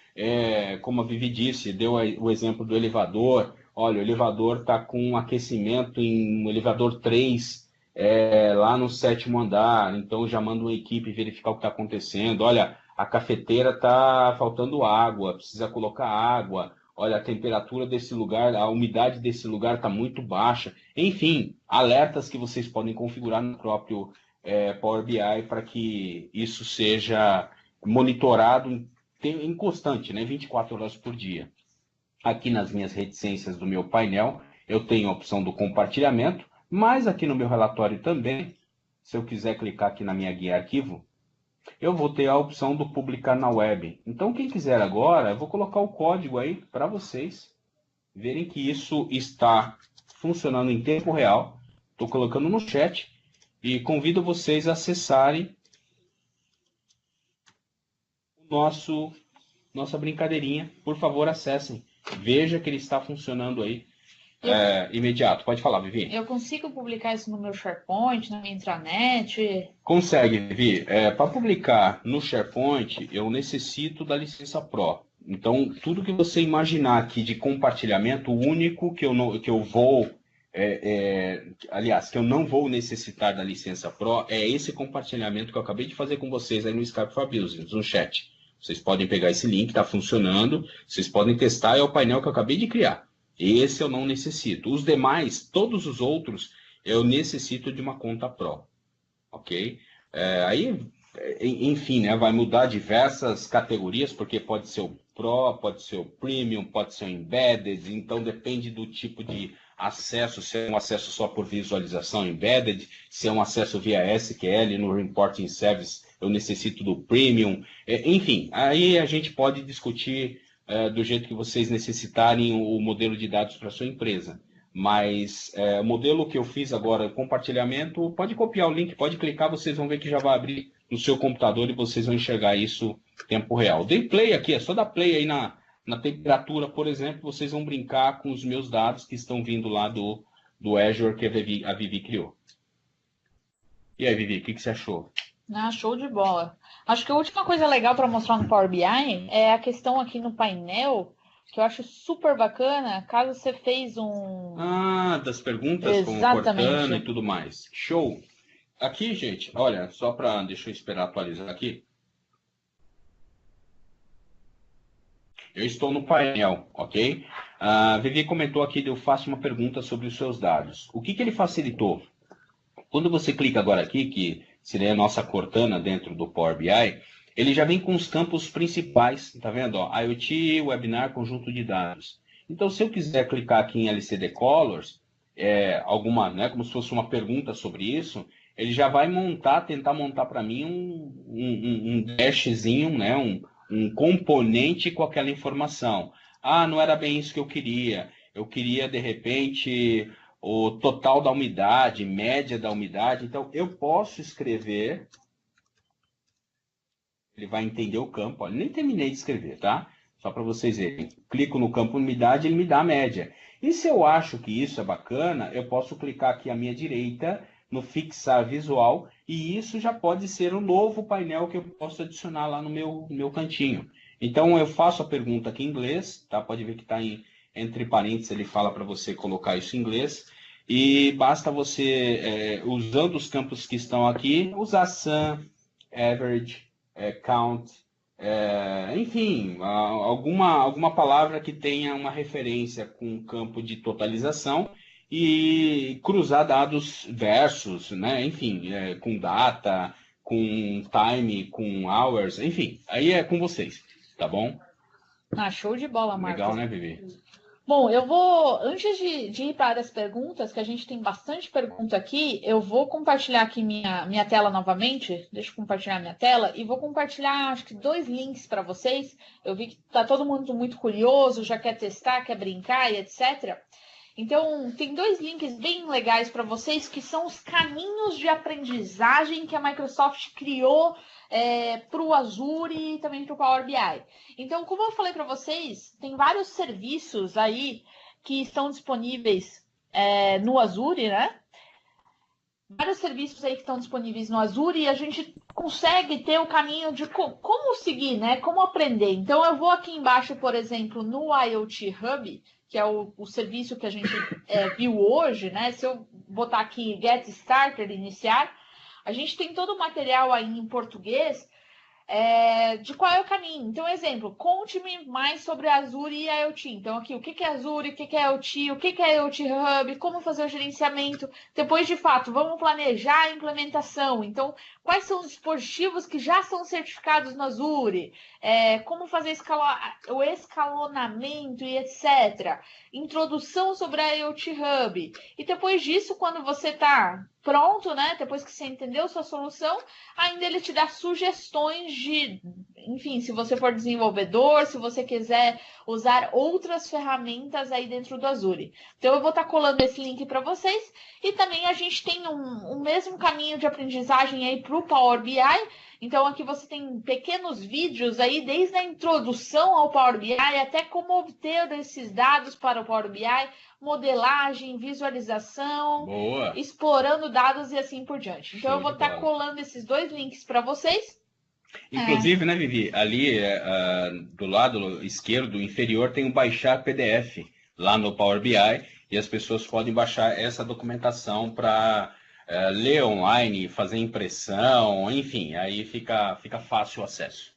Como a Vivi disse, deu o exemplo do elevador. Olha, o elevador está com aquecimento no elevador 3, lá no 7º andar, então já manda uma equipe verificar o que está acontecendo. Olha, a cafeteira está faltando água, precisa colocar água. Olha, a temperatura desse lugar, a umidade desse lugar está muito baixa. Enfim, alertas que vocês podem configurar no próprio Power BI para que isso seja monitorado em constante, né? 24 horas por dia. Aqui nas minhas reticências do meu painel, eu tenho a opção do compartilhamento, mas aqui no meu relatório também, se eu quiser clicar aqui na minha guia arquivo, eu vou ter a opção do publicar na web. Então, quem quiser agora, eu vou colocar o código aí para vocês verem que isso está funcionando em tempo real. Estou colocando no chat e convido vocês a acessarem nossa brincadeirinha. Por favor, acessem. Veja que ele está funcionando aí imediato. Pode falar, Vivi. Eu consigo publicar isso no meu SharePoint, na minha intranet? Consegue, Vivi. Para publicar no SharePoint, eu necessito da licença Pro. Então, tudo que você imaginar aqui de compartilhamento, o único que eu vou aliás, que eu não vou necessitar da licença Pro, é esse compartilhamento que eu acabei de fazer com vocês aí no Skype for Business, no chat. Vocês podem pegar esse link, está funcionando, vocês podem testar, é o painel que eu acabei de criar. Esse eu não necessito. Os demais, todos os outros, eu necessito de uma conta Pro. Ok? Aí, enfim, né, vai mudar diversas categorias, porque pode ser o Pro, pode ser o Premium, pode ser o Embedded, então depende do tipo de acesso, se é um acesso só por visualização embedded, se é um acesso via SQL no Reporting Service, eu necessito do Premium. Enfim, aí a gente pode discutir do jeito que vocês necessitarem o modelo de dados para sua empresa. Mas o modelo que eu fiz agora, compartilhamento, pode copiar o link, pode clicar, vocês vão ver que já vai abrir no seu computador e vocês vão enxergar isso em tempo real. Dei play aqui, é só dar play aí na temperatura, por exemplo, vocês vão brincar com os meus dados que estão vindo lá do Azure que a Vivi criou. E aí, Vivi, o que você achou? Show de bola. Acho que a última coisa legal para mostrar no Power BI é a questão aqui no painel, que eu acho super bacana, caso você fez das perguntas. Exatamente. Com o Cortana e tudo mais. Show. Aqui, gente, olha, só para... Deixa eu esperar atualizar aqui. Eu estou no painel, ok? A Vivi comentou aqui, eu faço uma pergunta sobre os seus dados. O que ele facilitou? Quando você clica agora aqui, que seria a nossa Cortana dentro do Power BI, ele já vem com os campos principais, tá vendo? Ó, IoT, webinar, conjunto de dados. Então, se eu quiser clicar aqui em LCD Colors, né, como se fosse uma pergunta sobre isso, ele já vai tentar montar para mim um dashzinho, né, um componente com aquela informação. Não era bem isso que eu queria. Eu queria, de repente, o total da umidade, média da umidade. Então, eu posso escrever... Ele vai entender o campo. Olha, nem terminei de escrever, tá? Só para vocês verem. Clico no campo umidade, ele me dá a média. E se eu acho que isso é bacana, eu posso clicar aqui à minha direita no fixar visual, e isso já pode ser um novo painel que eu posso adicionar lá no meu cantinho. Então, eu faço a pergunta aqui em inglês, tá? Pode ver que está entre parênteses, ele fala para você colocar isso em inglês, e basta você, usando os campos que estão aqui, usar sum, average, count, enfim, alguma palavra que tenha uma referência com um campo de totalização e cruzar dados versus, né? Enfim, com data, com time, com hours, enfim, aí é com vocês, tá bom? Show de bola, Marcos. Legal, né, Vivi? Bom, eu vou, antes de ir para as perguntas, que a gente tem bastante pergunta aqui, eu vou compartilhar aqui minha tela novamente. Deixa eu compartilhar minha tela e vou compartilhar, acho que 2 links para vocês. Eu vi que está todo mundo muito curioso, já quer testar, quer brincar e etc. Então, tem 2 links bem legais para vocês, que são os caminhos de aprendizagem que a Microsoft criou para o Azure e também para o Power BI. Então, como eu falei para vocês, tem vários serviços aí que estão disponíveis no Azure, né? Vários serviços aí que estão disponíveis no Azure e a gente consegue ter o caminho de como seguir, né? Como aprender. Então, eu vou aqui embaixo, por exemplo, no IoT Hub, que é o serviço que a gente viu hoje, né? Se eu botar aqui Get Started, iniciar, a gente tem todo o material aí em português de qual é o caminho. Então, exemplo, conte-me mais sobre Azure e IoT. Então, aqui, o que é Azure, o que é IoT, o que é IoT Hub, como fazer o gerenciamento. Depois, de fato, vamos planejar a implementação. Então, quais são os dispositivos que já são certificados no Azure, como fazer o escalonamento e etc. Introdução sobre a IoT Hub. E depois disso, quando você está pronto, né? Depois que você entendeu sua solução, ainda ele te dá sugestões de, enfim, se você for desenvolvedor, se você quiser usar outras ferramentas aí dentro do Azure. Então, eu vou estar colando esse link para vocês. E também a gente tem um mesmo caminho de aprendizagem aí para o Power BI. Então, aqui você tem pequenos vídeos aí, desde a introdução ao Power BI até como obter esses dados para o Power BI, modelagem, visualização, Boa. Explorando dados e assim por diante. Então, Show eu vou estar colando esses 2 links para vocês. Inclusive, né, Vivi, ali do lado esquerdo inferior tem o baixar PDF lá no Power BI e as pessoas podem baixar essa documentação para ler online, fazer impressão, enfim, aí fica fácil o acesso.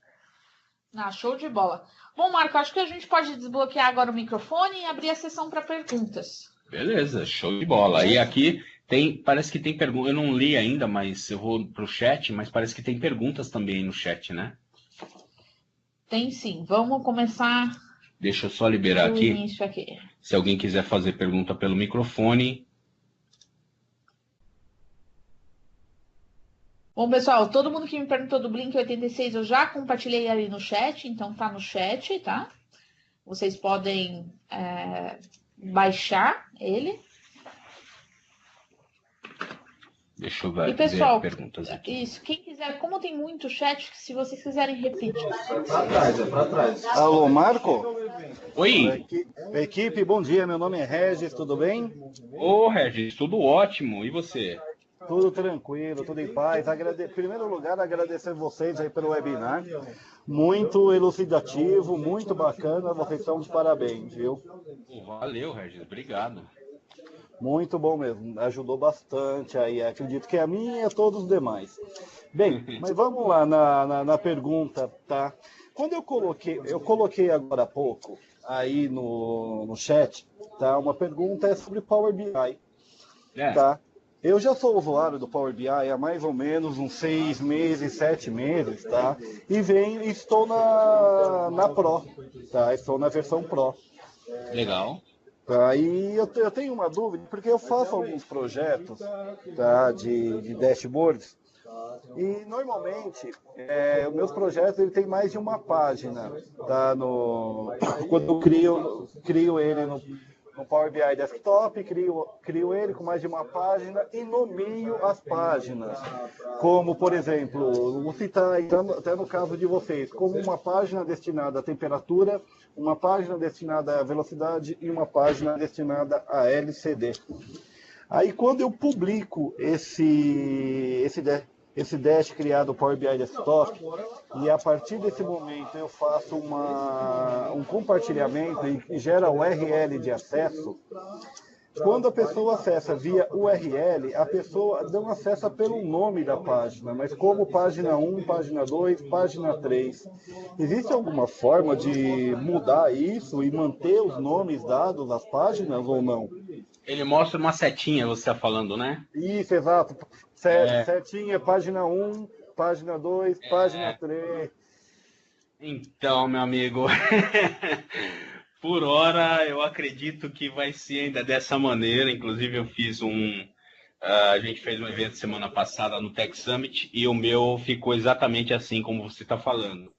Ah, show de bola. Bom, Marco, acho que a gente pode desbloquear agora o microfone e abrir a sessão para perguntas. Beleza, show de bola. E aqui parece que tem pergunta, eu não li ainda, mas eu vou pro chat, mas parece que tem perguntas também no chat, né? Tem sim. Vamos começar. Deixa eu só liberar aqui. Início aqui. Se alguém quiser fazer pergunta pelo microfone. Bom, pessoal, todo mundo que me perguntou do Blink 86, eu já compartilhei ali no chat, então tá no chat, tá? Vocês podem baixar ele. Deixa eu ver, e, pessoal, ver perguntas aqui. Isso, quem quiser, como tem muito chat, se vocês quiserem repetir. Pra trás. Alô, Marco? Oi. Equipe, bom dia, meu nome é Regis, tudo bem? Ô, Regis, tudo ótimo, e você? Tudo tranquilo, tudo em paz. Em primeiro lugar, agradecer vocês aí pelo webinar. Muito elucidativo, muito bacana, vocês estão de parabéns, viu? Valeu, Regis, obrigado. Muito bom mesmo, ajudou bastante aí, acredito que a mim e a todos os demais. Bem, mas vamos lá na pergunta, tá? Quando eu coloquei agora há pouco aí no chat, tá? Uma pergunta é sobre Power BI, tá? Eu já sou usuário do Power BI há mais ou menos uns 6 meses, 7 meses, tá? E estou na Pro, tá? Estou na versão Pro. Legal. Tá, e eu tenho uma dúvida, porque eu faço alguns projetos, tá, de dashboards, e normalmente os meus projetos têm mais de uma página, tá, quando eu crio ele no Power BI Desktop, crio ele com mais de uma página e nomeio as páginas. Como, por exemplo, vou citar até no caso de vocês, como uma página destinada à temperatura, uma página destinada à velocidade e uma página destinada a LCD. Aí quando eu publico esse dash criado no Power BI Desktop, e a partir desse momento eu faço um compartilhamento e gera URL de acesso, quando a pessoa acessa via URL, a pessoa não acessa pelo nome da página, mas como página 1, página 2, página 3. Existe alguma forma de mudar isso e manter os nomes dados das páginas ou não? Ele mostra uma setinha, você está falando, né? Isso, exato. Setinha, página 1, página 2, página 3. Então, meu amigo, por hora eu acredito que vai ser ainda dessa maneira. Inclusive eu fiz a gente fez um evento semana passada no Tech Summit e o meu ficou exatamente assim como você está falando.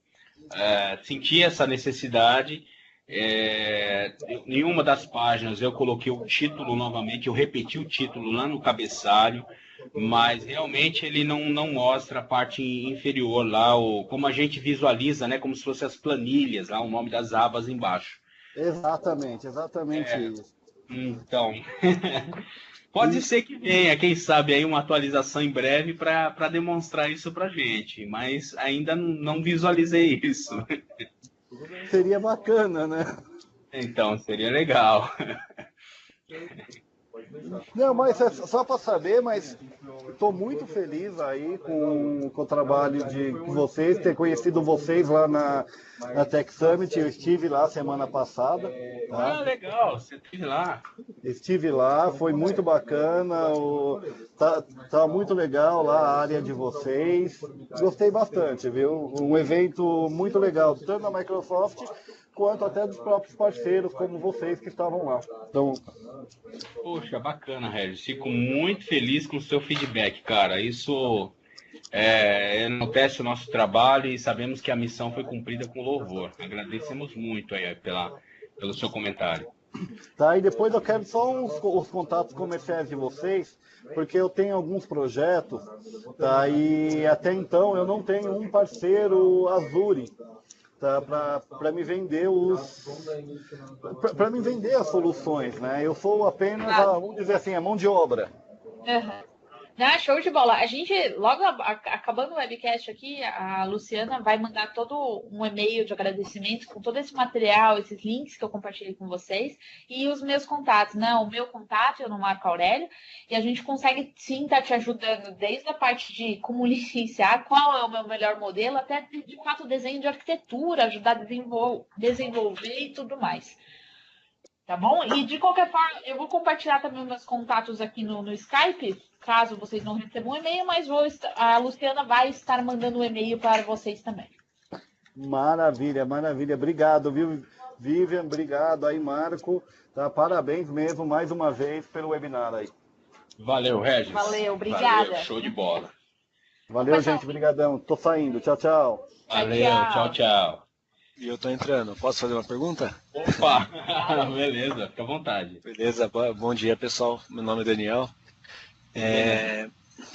Senti essa necessidade. Em uma das páginas eu coloquei o título novamente, eu repeti o título lá no cabeçalho, mas realmente ele não mostra a parte inferior lá, como a gente visualiza, né, como se fossem as planilhas, lá o nome das abas embaixo. Exatamente isso. Então, pode ser que venha, quem sabe, aí uma atualização em breve para demonstrar isso para gente, mas ainda não visualizei isso. Seria bacana, né? Então, seria legal. Não, mas é só para saber, mas estou muito feliz aí com o trabalho de vocês, ter conhecido vocês lá na Tech Summit. Eu estive lá semana passada. Tá? Ah, legal, você esteve lá. Estive lá, foi muito bacana, tá muito legal lá a área de vocês. Gostei bastante, viu? Um evento muito legal, tanto da Microsoft quanto até dos próprios parceiros, como vocês que estavam lá. Então... Poxa, bacana, Regis. Fico muito feliz com o seu feedback, cara. Isso enaltece o nosso trabalho e sabemos que a missão foi cumprida com louvor. Agradecemos muito aí pelo seu comentário. Tá, e depois eu quero só os contatos comerciais de vocês, porque eu tenho alguns projetos, tá, e até então eu não tenho um parceiro Azure, tá, para me vender para me vender as soluções, né? Eu sou apenas vamos dizer assim, a mão de obra. Uhum. Não, show de bola. A gente, logo acabando o webcast aqui, a Luciana vai mandar todo um e-mail de agradecimento com todo esse material, esses links que eu compartilhei com vocês e os meus contatos, né? O meu contato, eu no Marco Aurélio, e a gente consegue sim estar te ajudando desde a parte de como licenciar, qual é o meu melhor modelo, até de fato o desenho de arquitetura, ajudar a desenvolver e tudo mais. Tá bom? E de qualquer forma, eu vou compartilhar também meus contatos aqui no Skype, caso vocês não recebam um e-mail, mas a Luciana vai estar mandando um e-mail para vocês também. Maravilha, maravilha. Obrigado, viu, Vivian? Obrigado aí, Marco. Tá, parabéns mesmo, mais uma vez, pelo webinar aí. Valeu, Regis. Valeu, obrigada. Valeu, show de bola. Valeu, gente. Obrigadão. Tô saindo. Tchau, tchau. Valeu, tchau, tchau. E eu tô entrando. Posso fazer uma pergunta? Opa! Beleza, fica à vontade. Beleza, bom dia, pessoal. Meu nome é Daniel.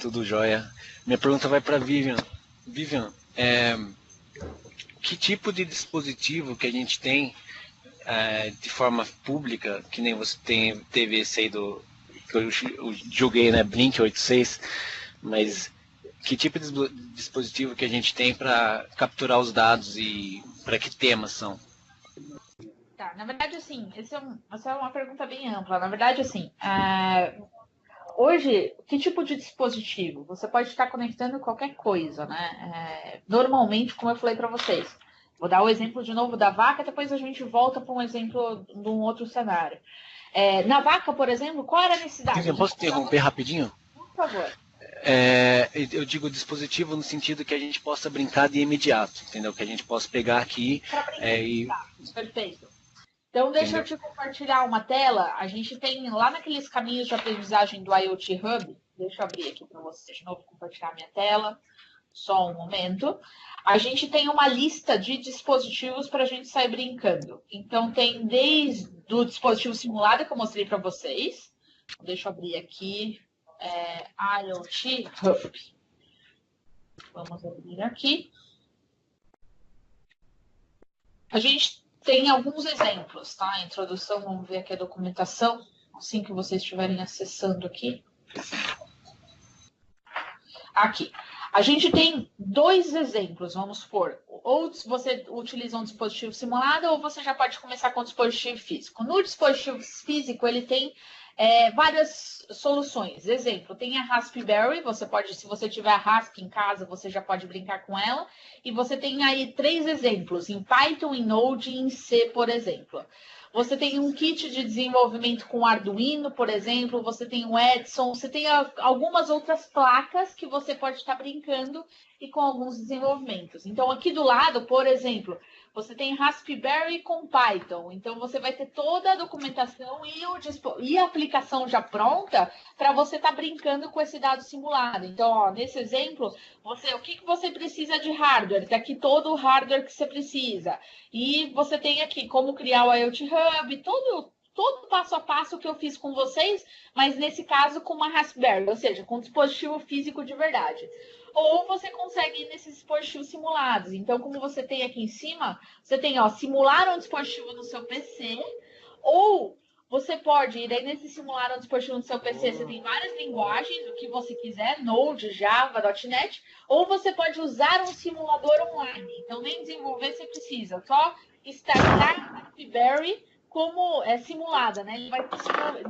Tudo jóia. Minha pergunta vai para Vivian. Vivian, que tipo de dispositivo que a gente tem de forma pública, que nem você teve esse aí que eu julguei, né, Blink 86, mas que tipo de dispositivo que a gente tem para capturar os dados e para que temas são? Tá, na verdade, assim, essa é uma pergunta bem ampla. Na verdade, assim, hoje, que tipo de dispositivo? Você pode estar conectando qualquer coisa, né? Normalmente, como eu falei para vocês, vou dar o exemplo de novo da vaca, depois a gente volta para um exemplo de um outro cenário. Na vaca, por exemplo, qual era a necessidade? Posso interromper rapidinho? Por favor. Eu digo dispositivo no sentido que a gente possa brincar de imediato, entendeu? Que a gente possa pegar aqui e... Tá, perfeito. Então, deixa eu te compartilhar uma tela. A gente tem lá naqueles caminhos de aprendizagem do IoT Hub. Deixa eu abrir aqui para vocês de novo, compartilhar minha tela. Só um momento. A gente tem uma lista de dispositivos para a gente sair brincando. Então, tem desde o dispositivo simulado que eu mostrei para vocês. Deixa eu abrir aqui. IoT Hub. Vamos abrir aqui. A gente tem alguns exemplos, tá? A introdução, vamos ver aqui a documentação, assim que vocês estiverem acessando aqui. Aqui. A gente tem dois exemplos, vamos supor. Ou você utiliza um dispositivo simulado, ou você já pode começar com um dispositivo físico. No dispositivo físico, ele tem várias soluções. Exemplo, tem a Raspberry, você pode, se você tiver a Rasp em casa, você já pode brincar com ela. E você tem aí 3 exemplos, em Python, em Node e em C, por exemplo. Você tem um kit de desenvolvimento com Arduino, por exemplo, você tem o Edson, você tem algumas outras placas que você pode estar brincando e com alguns desenvolvimentos. Então, aqui do lado, por exemplo, você tem Raspberry com Python. Então, você vai ter toda a documentação e a aplicação já pronta para você estar brincando com esse dado simulado. Então, ó, nesse exemplo, o que você precisa de hardware? Está aqui todo o hardware que você precisa. E você tem aqui como criar o IoT Hub, todo passo a passo que eu fiz com vocês, mas nesse caso com uma Raspberry, ou seja, com um dispositivo físico de verdade. Ou você consegue ir nesses dispositivos simulados. Então, como você tem aqui em cima, você tem, simular um dispositivo no seu PC, ou você pode ir aí nesse simular um dispositivo no seu PC, você tem várias linguagens, o que você quiser, Node, Java, .NET, ou você pode usar um simulador online. Então, nem desenvolver você precisa, só startar a Raspberry como simulada, né? Ele vai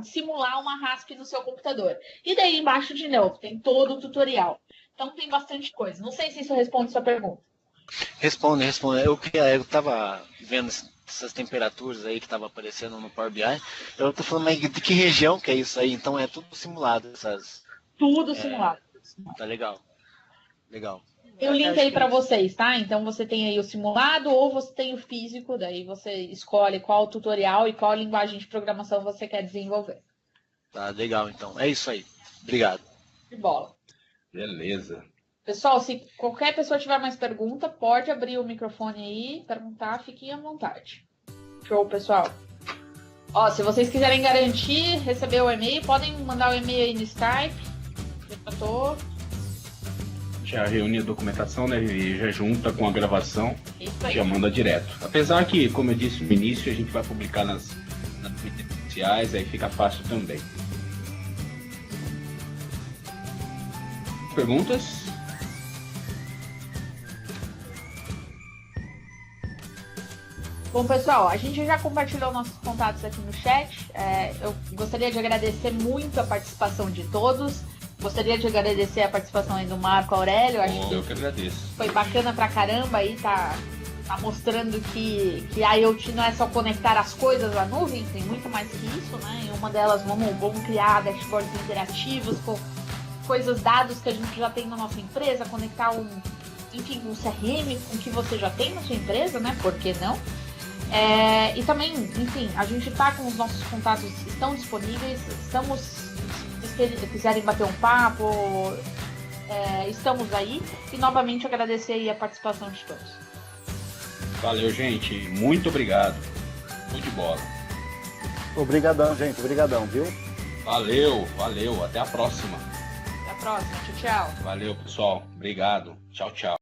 simular uma Rasp no seu computador. E daí embaixo, de novo, tem todo o tutorial. Então tem bastante coisa. Não sei se isso responde a sua pergunta. Responde. Eu estava vendo essas temperaturas aí que estava aparecendo no Power BI. Eu estou falando, mas de que região que é isso aí? Então é tudo simulado. Tudo simulado. Tá legal. Legal. Eu linkei para vocês, tá? Então você tem aí o simulado ou você tem o físico. Daí você escolhe qual tutorial e qual linguagem de programação você quer desenvolver. Tá legal, então. É isso aí. Obrigado. De bola. Beleza. Pessoal, se qualquer pessoa tiver mais pergunta, pode abrir o microfone aí, perguntar, fiquem à vontade. Show, pessoal. Ó, se vocês quiserem garantir, receber o e-mail, podem mandar o e-mail aí no Skype. Já reúne a documentação, né? E já junta com a gravação, Isso aí. já manda direto. Apesar que, como eu disse no início, a gente vai publicar nas redes sociais, aí fica fácil também. perguntas? Bom, pessoal, a gente já compartilhou nossos contatos aqui no chat. Eu gostaria de agradecer muito a participação de todos. Gostaria de agradecer a participação aí do Marco Aurélio. Eu que agradeço. Foi bacana pra caramba aí, tá mostrando que a IoT não é só conectar as coisas à nuvem, tem muito mais que isso, né? E uma delas, vamos criar dashboards interativos com coisas, dados que a gente já tem na nossa empresa, conectar um CRM com o que você já tem na sua empresa, né? Por que não? E também, enfim, a gente tá com os nossos contatos, estão disponíveis, se quiserem bater um papo, estamos aí. E novamente agradecer aí a participação de todos. Valeu, gente. Muito obrigado. Show de bola. Obrigadão, gente. Obrigadão, viu? Valeu. Até a próxima. Até a próxima. Tchau, tchau. Valeu, pessoal. Obrigado. Tchau, tchau.